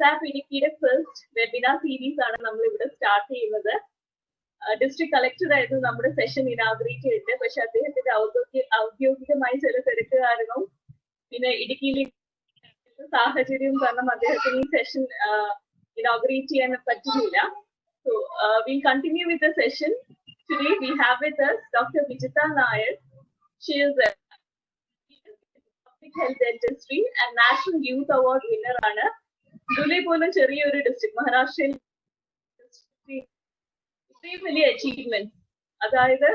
ASAP Idukkiയുടെ first webinar series ആണ് നമ്മൾ ഇവിടെ സ്റ്റാർട്ട് ചെയ്യുന്നത്. ഡിസ്ട്രിക്ട് കളക്ടർ ആയിരുന്നു നമ്മുടെ സെഷൻ ഇനാഗുറേറ്റ് ചെയ്തിട്ട്, പക്ഷെ അദ്ദേഹത്തിന്റെ ഔദ്യോഗികമായി ചില തിരക്ക് കാരണവും പിന്നെ ഇടുക്കിയിലെ സാഹചര്യം കാരണം അദ്ദേഹത്തിന് ഈ സെഷൻ ഇനാഗുറേറ്റ് ചെയ്യാൻ പറ്റുന്നില്ല. So we'll continue with the session. Today we have with us Dr. Vijitha Nair. She is a public health dentistry and National Youth Award winner ആണ്. ദുലൈ പോലും ചെറിയൊരു ഡിസ്ട്രിക്ട് മഹാരാഷ്ട്രയിൽ ഇത്രയും വലിയ അച്ചീവ്മെന്റ്, അതായത്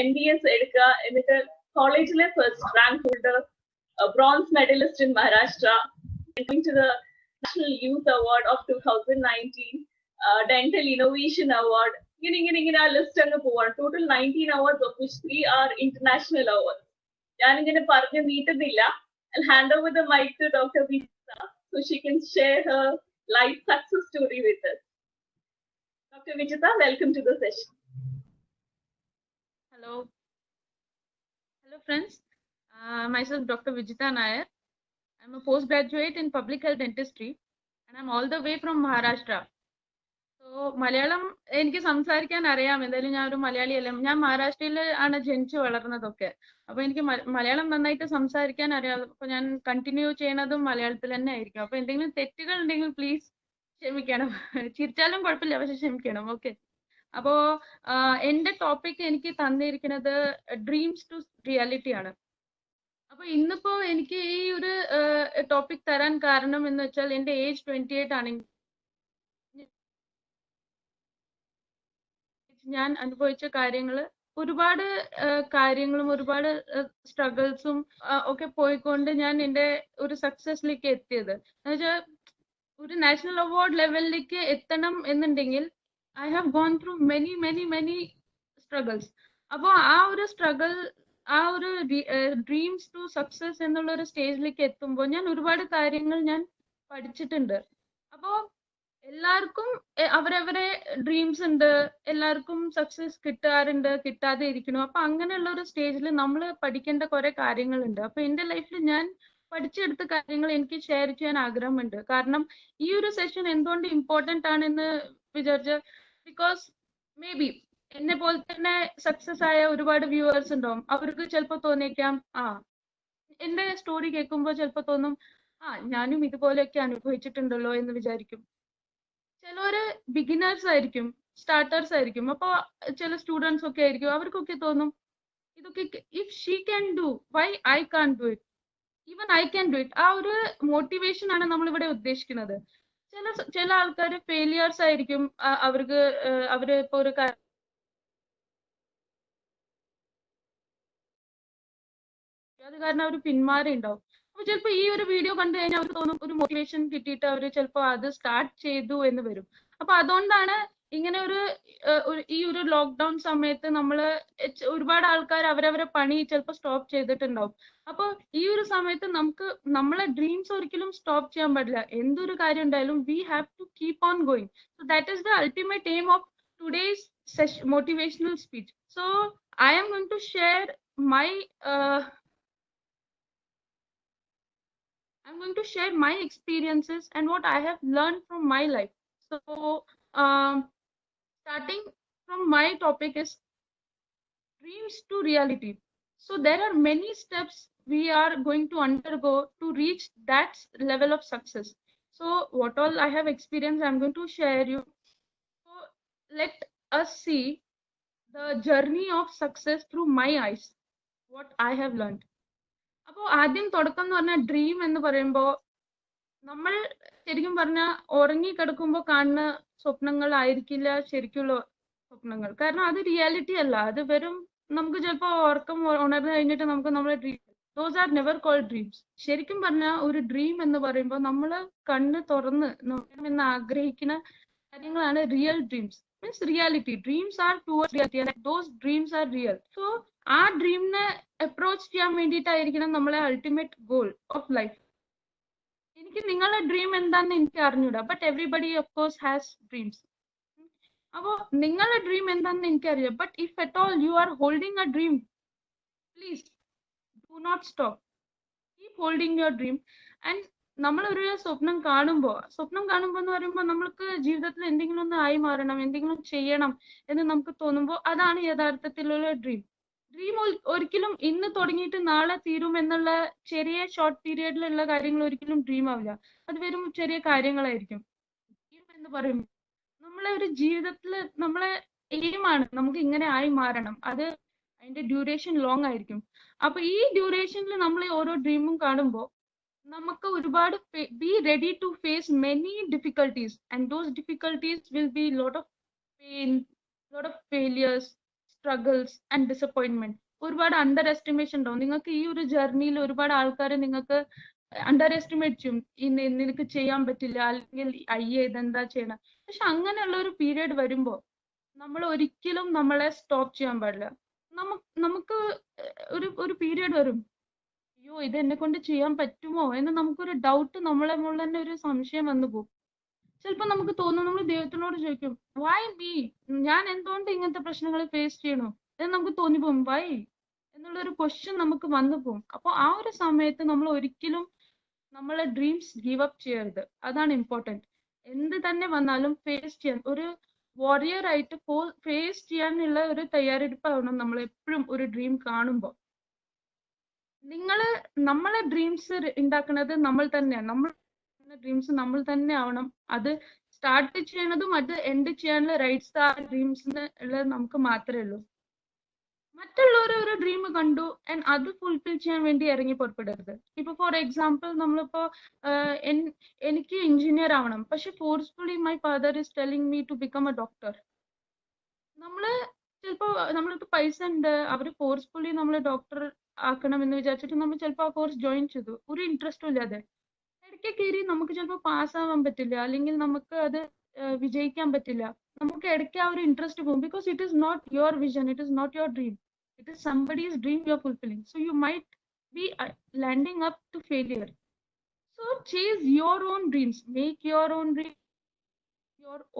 NDS എടുക്കുക, എന്നിട്ട് കോളേജിലെ first rank holder, bronze medallist in Maharashtra, to the National Youth Award of 2019, Dental Innovation Award. ഇങ്ങനെ ആ ലിസ്റ്റ് അങ്ങ് പോവാണ്. Total 19 awards of which 3 are international awards. ഞാനിങ്ങനെ പറഞ്ഞു നീട്ടുന്നില്ല. I'll hand over the mic to Dr. Vijitha so she can share her life success story with us. Dr. Vijitha, welcome to the session. Hello friends. Myself Dr. Vijitha Nair. I'm a postgraduate in public health dentistry and I'm all the way from Maharashtra. So Malayalam എനിക്ക് സംസാരിക്കാൻ അറിയാം, എന്തായാലും ഞാൻ ഒരു മലയാളിയല്ല. ഞാൻ മഹാരാഷ്ട്രയിൽ ആണ് ജനിച്ചു വളർന്നതൊക്കെ, അപ്പൊ എനിക്ക് മലയാളം നന്നായിട്ട് സംസാരിക്കാൻ അറിയാം. അപ്പൊ ഞാൻ കണ്ടിന്യൂ ചെയ്യണതും മലയാളത്തിൽ തന്നെ ആയിരിക്കും. അപ്പൊ എന്തെങ്കിലും തെറ്റുകൾ ഉണ്ടെങ്കിൽ പ്ലീസ് ക്ഷമിക്കണം. ചിരിച്ചാലും കുഴപ്പമില്ല, പക്ഷെ ക്ഷമിക്കണം. ഓക്കെ. അപ്പോ എന്റെ ടോപ്പിക് എനിക്ക് തന്നിരിക്കുന്നത് ഡ്രീംസ് ടു റിയാലിറ്റി ആണ്. അപ്പൊ ഇന്നിപ്പോ എനിക്ക് ഈ ഒരു ടോപ്പിക് തരാൻ കാരണം എന്ന് വെച്ചാൽ എന്റെ ഏജ് 28 ആണെങ്കിൽ ഞാൻ അനുഭവിച്ച ഒരുപാട് കാര്യങ്ങളും ഒരുപാട് സ്ട്രഗിൾസും ഒക്കെ പോയിക്കൊണ്ട് ഞാൻ എന്റെ ഒരു സക്സസിലേക്ക് എത്തിയത്. എന്നുവെച്ചാൽ ഒരു നാഷണൽ അവാർഡ് ലെവലിലേക്ക് എത്തണം എന്നുണ്ടെങ്കിൽ I have gone through many struggles. അപ്പോൾ ആ ഒരു സ്ട്രഗിൾ, ആ ഒരു ഡ്രീംസ് ടു സക്സസ് എന്നുള്ള ഒരു സ്റ്റേജിലേക്ക് എത്തുമ്പോൾ ഞാൻ ഒരുപാട് കാര്യങ്ങൾ ഞാൻ പഠിച്ചിട്ടുണ്ട്. അപ്പോൾ എല്ലാവർക്കും അവരവരെ ഡ്രീംസ് ഉണ്ട്, എല്ലാവർക്കും സക്സസ് കിട്ടാറുണ്ട്, കിട്ടാതെ ഇരിക്കുന്നു. അപ്പൊ അങ്ങനെയുള്ള ഒരു സ്റ്റേജിൽ നമ്മൾ പഠിക്കേണ്ട കുറെ കാര്യങ്ങളുണ്ട്. അപ്പൊ എന്റെ ലൈഫിൽ ഞാൻ പഠിച്ചെടുത്ത കാര്യങ്ങൾ എനിക്ക് ഷെയർ ചെയ്യാൻ ആഗ്രഹമുണ്ട്. കാരണം ഈ ഒരു സെഷൻ എന്തുകൊണ്ട് ഇമ്പോർട്ടന്റ് ആണെന്ന് വിചാരിച്ച, ബിക്കോസ് മേ ബി എന്നെ പോലെ തന്നെ സക്സസ് ആയ ഒരുപാട് വ്യൂവേഴ്സ് ഉണ്ടാവും. അവർക്ക് ചിലപ്പോൾ തോന്നിയേക്കാം, എന്റെ സ്റ്റോറി കേൾക്കുമ്പോൾ ചിലപ്പോൾ തോന്നും, ഞാനും ഇതുപോലെയൊക്കെ അനുഭവിച്ചിട്ടുണ്ടല്ലോ എന്ന് വിചാരിക്കും. ചിലവര് ബിഗിനേഴ്സ് ആയിരിക്കും, സ്റ്റാർട്ടേഴ്സ് ആയിരിക്കും. അപ്പോൾ ചില സ്റ്റുഡൻസ് ഒക്കെ ആയിരിക്കും, അവർക്കൊക്കെ തോന്നും ഇതൊക്കെ if she can do, why I can do it, even I can do it. ആ ഒരു മോട്ടിവേഷൻ ആണ് നമ്മൾ ഇവിടെ ഉദ്ദേശിക്കുന്നത്. ചില ആൾക്കാർ ഫെയിലിയേഴ്സ് ആയിരിക്കും, അവര് ഇപ്പൊ ഒരു അത് കാരണം അവർ പിന്മാറി ഉണ്ടാവും. അപ്പൊ ചിലപ്പോൾ ഈ ഒരു വീഡിയോ കണ്ടു കഴിഞ്ഞാൽ അവർക്ക് തോന്നും ഒരു മോട്ടിവേഷൻ കിട്ടിയിട്ട് അവർ ചിലപ്പോൾ അത് സ്റ്റാർട്ട് ചെയ്തു എന്ന് വരും. അപ്പൊ അതുകൊണ്ടാണ് ഇങ്ങനെ ഈ ഒരു ലോക്ക്ഡൌൺ സമയത്ത് ഒരുപാട് ആൾക്കാർ അവരവരെ പണി ചിലപ്പോൾ സ്റ്റോപ്പ് ചെയ്തിട്ടുണ്ടാവും. അപ്പൊ ഈ ഒരു സമയത്ത് നമ്മളെ ഡ്രീംസ് ഒരിക്കലും സ്റ്റോപ്പ് ചെയ്യാൻ പാടില്ല. എന്തൊരു കാര്യം ഉണ്ടായാലും we have to keep on going. So that is the ultimate aim of today's motivational speech. So I am going to share my experiences and what I have learned from my life. So starting from my topic is dreams to reality. So there are many steps we are going to undergo to reach that level of success. So what all I have experienced, I'm going to share you. So let us see the journey of success through my eyes, what I have learned. അപ്പോൾ ആദ്യം തുടക്കം എന്ന് പറഞ്ഞാൽ dream എന്ന് പറയുമ്പോൾ നമ്മൾ ശരിക്കും പറഞ്ഞാൽ ഉറങ്ങിക്കിടക്കുമ്പോൾ കാണുന്ന സ്വപ്നങ്ങളായിരിക്കില്ല ശരിക്കുള്ള സ്വപ്നങ്ങൾ. കാരണം അത് റിയാലിറ്റി അല്ല, അത് വെറും നമുക്ക് ചിലപ്പോൾ ഉറക്കം ഉണർന്നു കഴിഞ്ഞിട്ട് നമ്മളെ dream, those are never called dreams. ശരിക്കും പറഞ്ഞാൽ ഒരു ഡ്രീം എന്ന് പറയുമ്പോൾ നമ്മൾ കണ്ണ് തുറന്ന് എന്ന് ആഗ്രഹിക്കുന്ന കാര്യങ്ങളാണ് real dreams. Means reality. Dreams R towards reality and those dreams R real. So ആ ഡ്രീമിനെ അപ്രോച്ച് ചെയ്യാൻ വേണ്ടിയിട്ടായിരിക്കണം നമ്മളെ അൾട്ടിമേറ്റ് ഗോൾ ഓഫ് ലൈഫ്. എനിക്ക് നിങ്ങളുടെ ഡ്രീം എന്താണെന്ന് എനിക്ക് അറിഞ്ഞൂടാ, but everybody of course has dreams. അപ്പോൾ നിങ്ങളുടെ ഡ്രീം എന്താണെന്ന് എനിക്കറിയാം. But if at all you are holding a dream, please do not stop. Keep holding your dream. And നമ്മളൊരു സ്വപ്നം കാണുമ്പോൾ എന്ന് പറയുമ്പോൾ നമ്മൾക്ക് ജീവിതത്തിൽ എന്തെങ്കിലും ഒന്ന് ആയി മാറണം, എന്തെങ്കിലും ചെയ്യണം എന്ന് നമുക്ക് തോന്നുമ്പോൾ അതാണ് യഥാർത്ഥത്തിലുള്ള ഡ്രീം. ഒരിക്കലും ഇന്ന് തുടങ്ങിയിട്ട് നാളെ തീരും എന്നുള്ള ചെറിയ ഷോർട്ട് പീരിയഡിലുള്ള കാര്യങ്ങൾ ഒരിക്കലും ഡ്രീം ആവില്ല. അത് വെറും ചെറിയ കാര്യങ്ങളായിരിക്കും. ഡ്രീം എന്ന് പറയും നമ്മളെ ഒരു ജീവിതത്തില് നമ്മളെ എയിമാണ് നമുക്ക് ഇങ്ങനെ ആയി മാറണം. അത് അതിന്റെ ഡ്യൂറേഷൻ ലോങ് ആയിരിക്കും. അപ്പൊ ഈ ഡ്യൂറേഷനിൽ നമ്മൾ ഓരോ ഡ്രീമും കാണുമ്പോൾ നമുക്ക് ഒരുപാട് be ready to face many difficulties, and those difficulties will be lot of pain, lot of failures, struggles and disappointment. ഒരുപാട് അണ്ടർ എസ്റ്റിമേഷൻ ഉണ്ടാവും നിങ്ങൾക്ക്. ഈ ഒരു ജേർണിയിൽ ഒരുപാട് ആൾക്കാർ നിങ്ങൾക്ക് അണ്ടർ എസ്റ്റിമേറ്റ് ചെയ്യും, നിനക്ക് ചെയ്യാൻ പറ്റില്ല, അല്ലെങ്കിൽ അയ്യേ ഇതെന്താ ചെയ്യണം. പക്ഷെ അങ്ങനെയുള്ള ഒരു പീരീഡ് വരുമ്പോൾ നമ്മൾ ഒരിക്കലും നമ്മളെ സ്റ്റോപ്പ് ചെയ്യാൻ പാടില്ല. നമുക്ക് ഒരു പീരീഡ് വരും, അയ്യോ ഇത് എന്നെ കൊണ്ട് ചെയ്യാൻ പറ്റുമോ എന്ന് നമുക്കൊരു ഡൗട്ട്, നമ്മളെ മുകളിൽ തന്നെ ഒരു സംശയം വന്നു പോകും. ചിലപ്പോൾ നമുക്ക് തോന്നും, നമ്മൾ ദൈവത്തിനോട് ചോദിക്കും, വൈ മീ, ഞാൻ എന്തുകൊണ്ട് ഇങ്ങനത്തെ പ്രശ്നങ്ങൾ ഫേസ് ചെയ്യണോ എന്ന് നമുക്ക് തോന്നിപ്പോകും. വൈ എന്നുള്ളൊരു ക്വസ്റ്റ്യൻ നമുക്ക് വന്നു പോകും. അപ്പോൾ ആ ഒരു സമയത്ത് നമ്മൾ ഒരിക്കലും നമ്മളെ ഡ്രീംസ് ഗീവ് അപ്പ് ചെയ്യരുത്. അതാണ് ഇമ്പോർട്ടൻറ്റ്. എന്ത് തന്നെ വന്നാലും ഫേസ് ചെയ്യാൻ, ഒരു വാരിയർ ആയിട്ട് ഫേസ് ചെയ്യാനുള്ള ഒരു തയ്യാറെടുപ്പാവണം നമ്മൾ എപ്പോഴും ഒരു ഡ്രീം കാണുമ്പോൾ. നമ്മളെ ഡ്രീംസ് ഉണ്ടാക്കുന്നത് നമ്മൾ തന്നെയാണ്. നമ്മൾ ഡ്രീംസ് നമ്മൾ തന്നെ ആവണം. അത് സ്റ്റാർട്ട് ചെയ്യണതും അത് എൻഡ് ചെയ്യാനുള്ള റൈറ്റ്സ് ആ ഡ്രീംസിന് ഉള്ളത് നമുക്ക് മാത്രമേ ഉള്ളൂ. മറ്റുള്ളവർ ഒരു ഡ്രീം കണ്ടു ആൻഡ് അത് ഫുൾഫിൽ ചെയ്യാൻ വേണ്ടി ഇറങ്ങി പുറപ്പെടരുത്. ഇപ്പൊ ഫോർ എക്സാമ്പിൾ നമ്മളിപ്പോ എനിക്ക് എഞ്ചിനീയർ ആവണം, പക്ഷെ forcefully my father is telling me to become a doctor. നമ്മളിപ്പോ പൈസ ഉണ്ട്, അവര് ഫോഴ്സ്ഫുള്ളി നമ്മളെ ഡോക്ടർ ആക്കണം എന്ന് വിചാരിച്ചിട്ട് നമ്മൾ ചിലപ്പോൾ ആ കോഴ്സ് ജോയിൻ ചെയ്തു, ഒരു ഇൻട്രസ്റ്റും ഇല്ലാതെ. ഇടയ്ക്ക് കയറി നമുക്ക് ചിലപ്പോൾ പാസ്സാവാൻ പറ്റില്ല, അല്ലെങ്കിൽ നമുക്ക് അത് വിജയിക്കാൻ പറ്റില്ല. നമുക്ക് ഇടയ്ക്ക് ആ ഒരു ഇൻട്രസ്റ്റ് പോകും. Because it is not your vision, it is not your dream, it is somebody's dream you are fulfilling. So you might be landing up to failure. So chase your own dreams, make your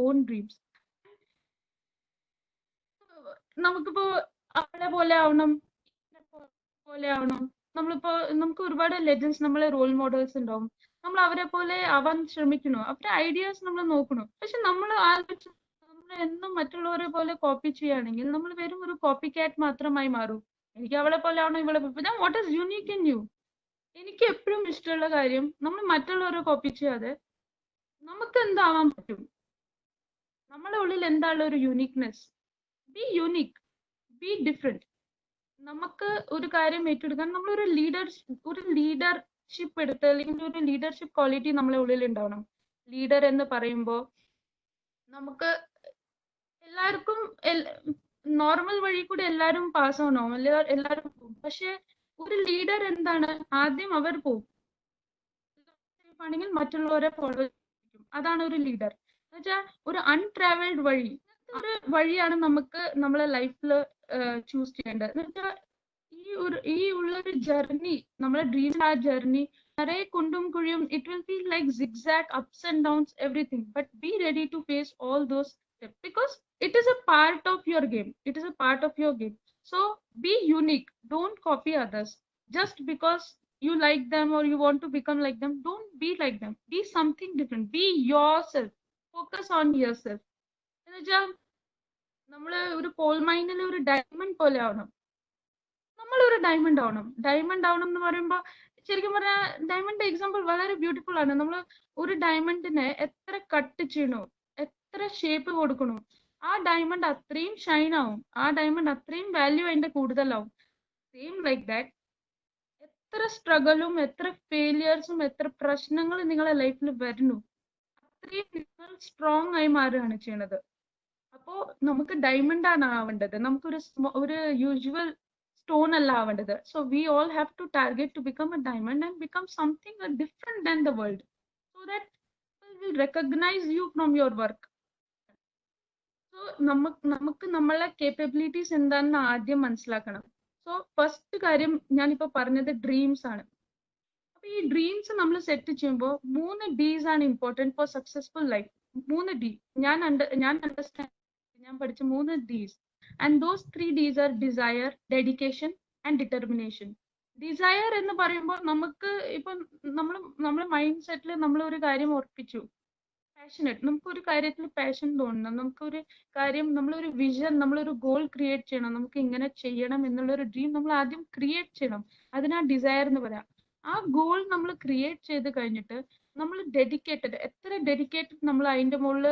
own dreams. നമുക്കിപ്പോ അവളെ പോലെ ആവണം, നമുക്ക് ഒരുപാട് legends, നമ്മളെ role models ഉണ്ടാവും. നമ്മൾ അവരെ പോലെ ആവാൻ ശ്രമിക്കണോ, അവരുടെ ഐഡിയാസ് നമ്മൾ നോക്കണോ. പക്ഷെ നമ്മൾ എന്നും മറ്റുള്ളവരെ പോലെ കോപ്പി ചെയ്യുകയാണെങ്കിൽ നമ്മൾ വെറും ഒരു കോപ്പി കാറ്റ് മാത്രമായി മാറും. എനിക്ക് അവളെ പോലെ ആവണം, ഇവളെ പോലെ. What is unique in you? എനിക്ക് എപ്പോഴും ഇഷ്ടമുള്ള കാര്യം, നമ്മൾ മറ്റുള്ളവരെ കോപ്പി ചെയ്യാതെ നമുക്ക് എന്താവാൻ പറ്റും, നമ്മുടെ ഉള്ളിൽ എന്താണ് ഒരു uniqueness. B unique, be different. നമുക്ക് ഒരു കാര്യം ഏറ്റെടുക്കാൻ നമ്മൾ ഒരു ലീഡർഷിപ്പ് എടുത്ത്, അല്ലെങ്കിൽ ഒരു ലീഡർഷിപ്പ് ക്വാളിറ്റി നമ്മളെ ഉള്ളിൽ ഉണ്ടാവണം. ലീഡർ എന്ന് പറയുമ്പോൾ നമുക്ക് എല്ലാവർക്കും നോർമൽ വഴി കൂടെ എല്ലാവരും പാസ് ആവണോ, എല്ലാവരും പോകും. പക്ഷെ ഒരു ലീഡർ എന്താണ്, ആദ്യം അവർ പോകും, ആണെങ്കിൽ മറ്റുള്ളവരെ ഫോളോ ചെയ്യും. അതാണ് ഒരു ലീഡർ എന്ന് വെച്ചാൽ ഒരു അൺട്രാവൽഡ് വഴി, ഒരു വഴിയാണ് നമുക്ക് നമ്മളെ ലൈഫിൽ ചൂസ് ചെയ്യേണ്ടത്. എന്ന് വെച്ചാൽ ഈ ഉള്ളൊരു ജേർണി, നമ്മളെ ഡ്രീം, ആ ജേർണി നിറയെ കുണ്ടും കുഴിയും. It will be like zigzag, ups and downs, everything, but be ready to face all those steps, because it is a part of your game. So be unique, don't copy others just because you like them or you want to become like them. Don't be like them, be something different, be yourself, focus on yourself. എന്നുവെച്ചാൽ നമ്മള് ഒരു call മൈനിൽ ഒരു diamond പോലെ ആവണം. നമ്മളൊരു diamond ആവണം എന്ന് പറയുമ്പോൾ ശരിക്കും പറഞ്ഞാൽ ഡയമണ്ട് എക്സാമ്പിൾ വളരെ ബ്യൂട്ടിഫുൾ ആണ്. നമ്മൾ ഒരു ഡയമണ്ടിനെ എത്ര കട്ട് ചെയ്യണോ, എത്ര ഷേപ്പ് കൊടുക്കണോ, ആ ഡയമണ്ട് അത്രയും ഷൈൻ ആവും, ആ ഡയമണ്ട് അത്രയും വാല്യൂ അതിന്റെ കൂടുതലാവും. സെയിം ലൈക്ക് ദാറ്റ്, എത്ര സ്ട്രഗിളും എത്ര ഫെയിലിയേഴ്സും എത്ര പ്രശ്നങ്ങൾ നിങ്ങളെ ലൈഫിൽ വരുന്നു, അത്രയും നിങ്ങൾ സ്ട്രോങ് ആയി മാറുകയാണ് ചെയ്യണത്. അപ്പോ നമുക്ക് ഡയമണ്ട് ആണ് ആവേണ്ടത്, നമുക്കൊരു usual stone alla avandadu. So we all have to target to become a diamond and become something different than the world, so that people will recognize you from your work. So നമുക്ക് നമ്മളെ capabilities എന്താണെന്ന് ആദ്യം മനസ്സിലാക്കണം. So first കാര്യം ഞാനിപ്പോൾ പറഞ്ഞത് dreams ആണ്. അപ്പൊ ഈ ഡ്രീംസ് നമ്മൾ സെറ്റ് ചെയ്യുമ്പോൾ 3 Ds ആണ് important for successful life. 3 D ഞാൻ പഠിച്ച 3 Ds. And those 3 Ds are desire, dedication and determination. Desire എന്ന് പറയുമ്പോൾ നമുക്ക് ഇപ്പം നമ്മളെ മൈൻഡ് സെറ്റിൽ നമ്മൾ ഒരു കാര്യം ഉറപ്പിച്ചു, പാഷനറ്റ്, നമുക്കൊരു കാര്യത്തിൽ പാഷൻ തോന്നണം, നമുക്കൊരു കാര്യം, നമ്മളൊരു വിഷൻ, നമ്മളൊരു ഗോൾ ക്രിയേറ്റ് ചെയ്യണം, നമുക്ക് ഇങ്ങനെ ചെയ്യണം എന്നുള്ളൊരു ഡ്രീം നമ്മൾ ആദ്യം ക്രിയേറ്റ് ചെയ്യണം. അതിനാ ഡിസയർ എന്ന് പറയാം. ആ ഗോൾ നമ്മൾ ക്രിയേറ്റ് ചെയ്ത് കഴിഞ്ഞിട്ട് നമ്മൾ ഡെഡിക്കേറ്റഡ്, എത്ര ഡെഡിക്കേറ്റഡ് നമ്മൾ അതിന്റെ മുകളിൽ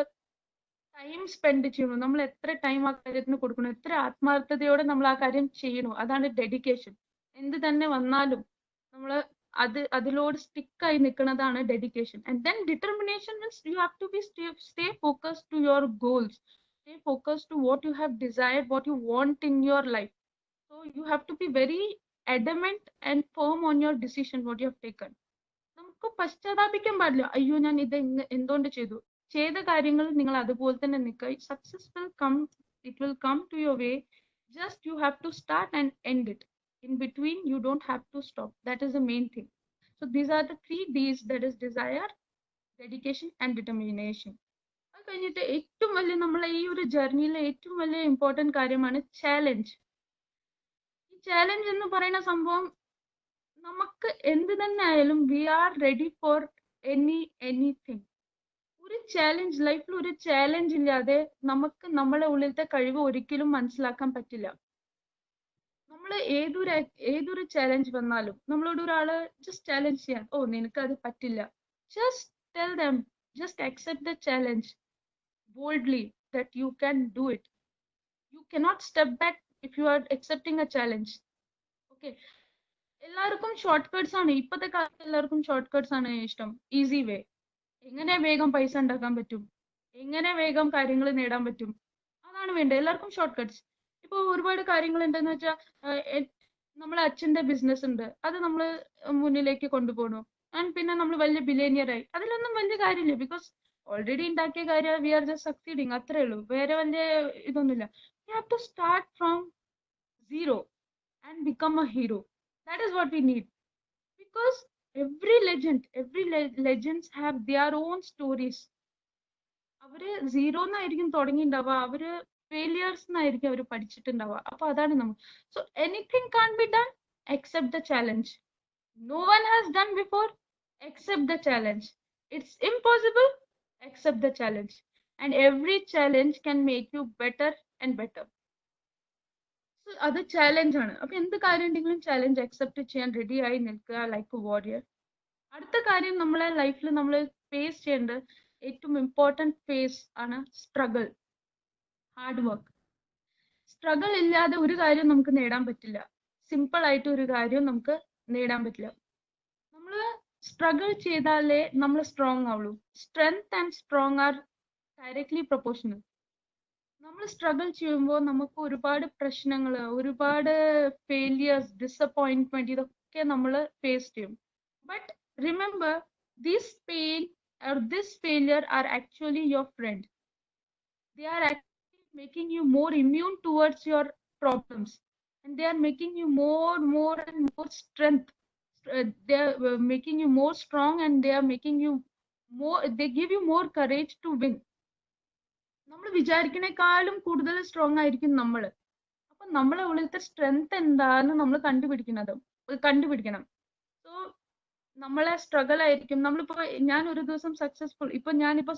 ടൈം സ്പെൻഡ് ചെയ്യണു, നമ്മൾ എത്ര ടൈം ആ കാര്യത്തിന് കൊടുക്കണം, എത്ര ആത്മാർത്ഥതയോടെ നമ്മൾ ആ കാര്യം ചെയ്യണു, അതാണ് ഡെഡിക്കേഷൻ. എന്ത് തന്നെ വന്നാലും നമ്മൾ അതിലോട് സ്റ്റിക്ക് ആയി നിൽക്കുന്നതാണ് dedication. And then determination means you have to be stay focused to your goals, stay focused to what you have desired, what you want in your life. So you have to be very adamant and firm on your decision what you have taken. നമുക്ക് പശ്ചാത്താപിക്കാൻ പാടില്ല, അയ്യോ ഞാൻ ഇത് എന്തുകൊണ്ട് ചെയ്ത കാര്യങ്ങൾ നിങ്ങൾ അതുപോലെ തന്നെ നിൽക്കുക. Success will come, it will come to your way. Just you have to start and end it. In between you don't have to stop. That is the main thing. So these are the 3 Ds, that is desire, dedication and determination. അത് കഴിഞ്ഞിട്ട് ഏറ്റവും വലിയ നമ്മളെ ഈ ഒരു ജേർണിയിലെ ഏറ്റവും വലിയ important കാര്യമാണ് ചാലഞ്ച്. ഈ ചാലഞ്ച് എന്ന് പറയുന്ന സംഭവം നമുക്ക് എന്ത് തന്നെ ആയാലും we are ready for anything. ഒരു ചാലഞ്ച്, ലൈഫിൽ ഒരു ചാലഞ്ച് ഇല്ലാതെ നമുക്ക് നമ്മളെ ഉള്ളിലത്തെ കഴിവ് ഒരിക്കലും മനസ്സിലാക്കാൻ പറ്റില്ല. നമ്മൾ ഏതൊരു ചാലഞ്ച് വന്നാലും നമ്മളോട് ഒരാള് ജസ്റ്റ് ചാലഞ്ച് ചെയ്യാൻ, ഓ നിനക്ക് അത് പറ്റില്ല, just tell them, just accept the challenge boldly that you can do it. You cannot step back if you are accepting a challenge. Okay, എല്ലാവർക്കും ഷോർട്ട് കട്ട്സ് ആണ്, ഇപ്പോഴത്തെ കാലത്ത് എല്ലാവർക്കും ഷോർട്ട് കട്ട്സ് ആണ് ഇഷ്ടം, ഈസി വേ. എങ്ങനെ വേഗം പൈസ ഉണ്ടാക്കാൻ പറ്റും, എങ്ങനെ വേഗം കാര്യങ്ങൾ നേടാൻ പറ്റും, അതാണ് വേണ്ടത് എല്ലാവർക്കും ഷോർട്ട് കട്ട്സ്. ഇപ്പോൾ ഒരുപാട് കാര്യങ്ങൾ ഉണ്ടെന്ന് വെച്ചാൽ നമ്മളെ അച്ഛന്റെ ബിസിനസ് ഉണ്ട്, അത് നമ്മൾ മുന്നിലേക്ക് കൊണ്ടുപോകണു, ആൻഡ് പിന്നെ നമ്മൾ വലിയ ബില്ലേനിയർ ആയി, അതിലൊന്നും വലിയ കാര്യമില്ല. ബിക്കോസ് ഓൾറെഡി ഉണ്ടാക്കിയ കാര്യം വി ആർ ജസ്റ്റ് സക്സീഡിങ്, അത്രേ ഉള്ളൂ, വേറെ വലിയ ഇതൊന്നുമില്ല. You have to start from zero and become a hero. That is what we need. Because every legends have their own stories. അവര് സീറോന്നായിരിക്കും തുടങ്ങിയിട്ടുണ്ടാവുക, അവര് ഫെയിലിയേഴ്സ് എന്നായിരിക്കും അവർ പഠിച്ചിട്ടുണ്ടാവുക. അപ്പൊ അതാണ് നമ്മൾ. So anything can be done accept the challenge. No one has done before, accept the challenge. It's impossible, accept the challenge. And every challenge can make you better and better. So അത് challenge ആണ്. അപ്പൊ എന്ത് കാര്യം ഉണ്ടെങ്കിലും challenge accept ചെയ്യാൻ ready ആയി നിൽക്കുക, like A Warrier. അടുത്ത കാര്യം നമ്മളെ ലൈഫിൽ നമ്മൾ ഫേസ് ചെയ്യേണ്ട ഏറ്റവും ഇമ്പോർട്ടൻറ്റ് ഫേസ് ആണ് സ്ട്രഗിൾ, ഹാർഡ് വർക്ക്. സ്ട്രഗിൾ ഇല്ലാതെ ഒരു കാര്യം നമുക്ക് നേടാൻ പറ്റില്ല. സിമ്പിൾ ആയിട്ട് ഒരു കാര്യവും നമുക്ക് നേടാൻ പറ്റില്ല. നമ്മൾ സ്ട്രഗിൾ ചെയ്താലേ നമ്മൾ സ്ട്രോങ് ആവുള്ളൂ. Strength and strong are directly proportional. നമ്മൾ സ്ട്രഗിൾ ചെയ്യുമ്പോൾ നമുക്ക് ഒരുപാട് പ്രശ്നങ്ങൾ, ഒരുപാട് ഫെയിലിയേഴ്സ്, ഡിസപ്പോയിന്റ്മെന്റ്, ഇതൊക്കെ നമ്മൾ ഫേസ് ചെയ്യും. But remember, this pain or this failure are actually your friend. They are actually making you more immune towards your problems, and they are making you more and more strength. They are making you more strong, and they are making you more, they give you more courage to win. നമ്മൾ വിചാരിക്കണേക്കാളും കൂടുതൽ strong ആയിരിക്കും നമ്മൾ. അപ്പൊ നമ്മളെ ഉള്ളിലത്തെ strength എന്താന്ന് നമ്മൾ കണ്ടുപിടിക്കണം. സോ നമ്മളെ സ്ട്രഗിൾ ആയിരിക്കും. നമ്മളിപ്പോ ഞാൻ ഒരു ദിവസം സക്സസ്ഫുൾ, ഞാനിപ്പോ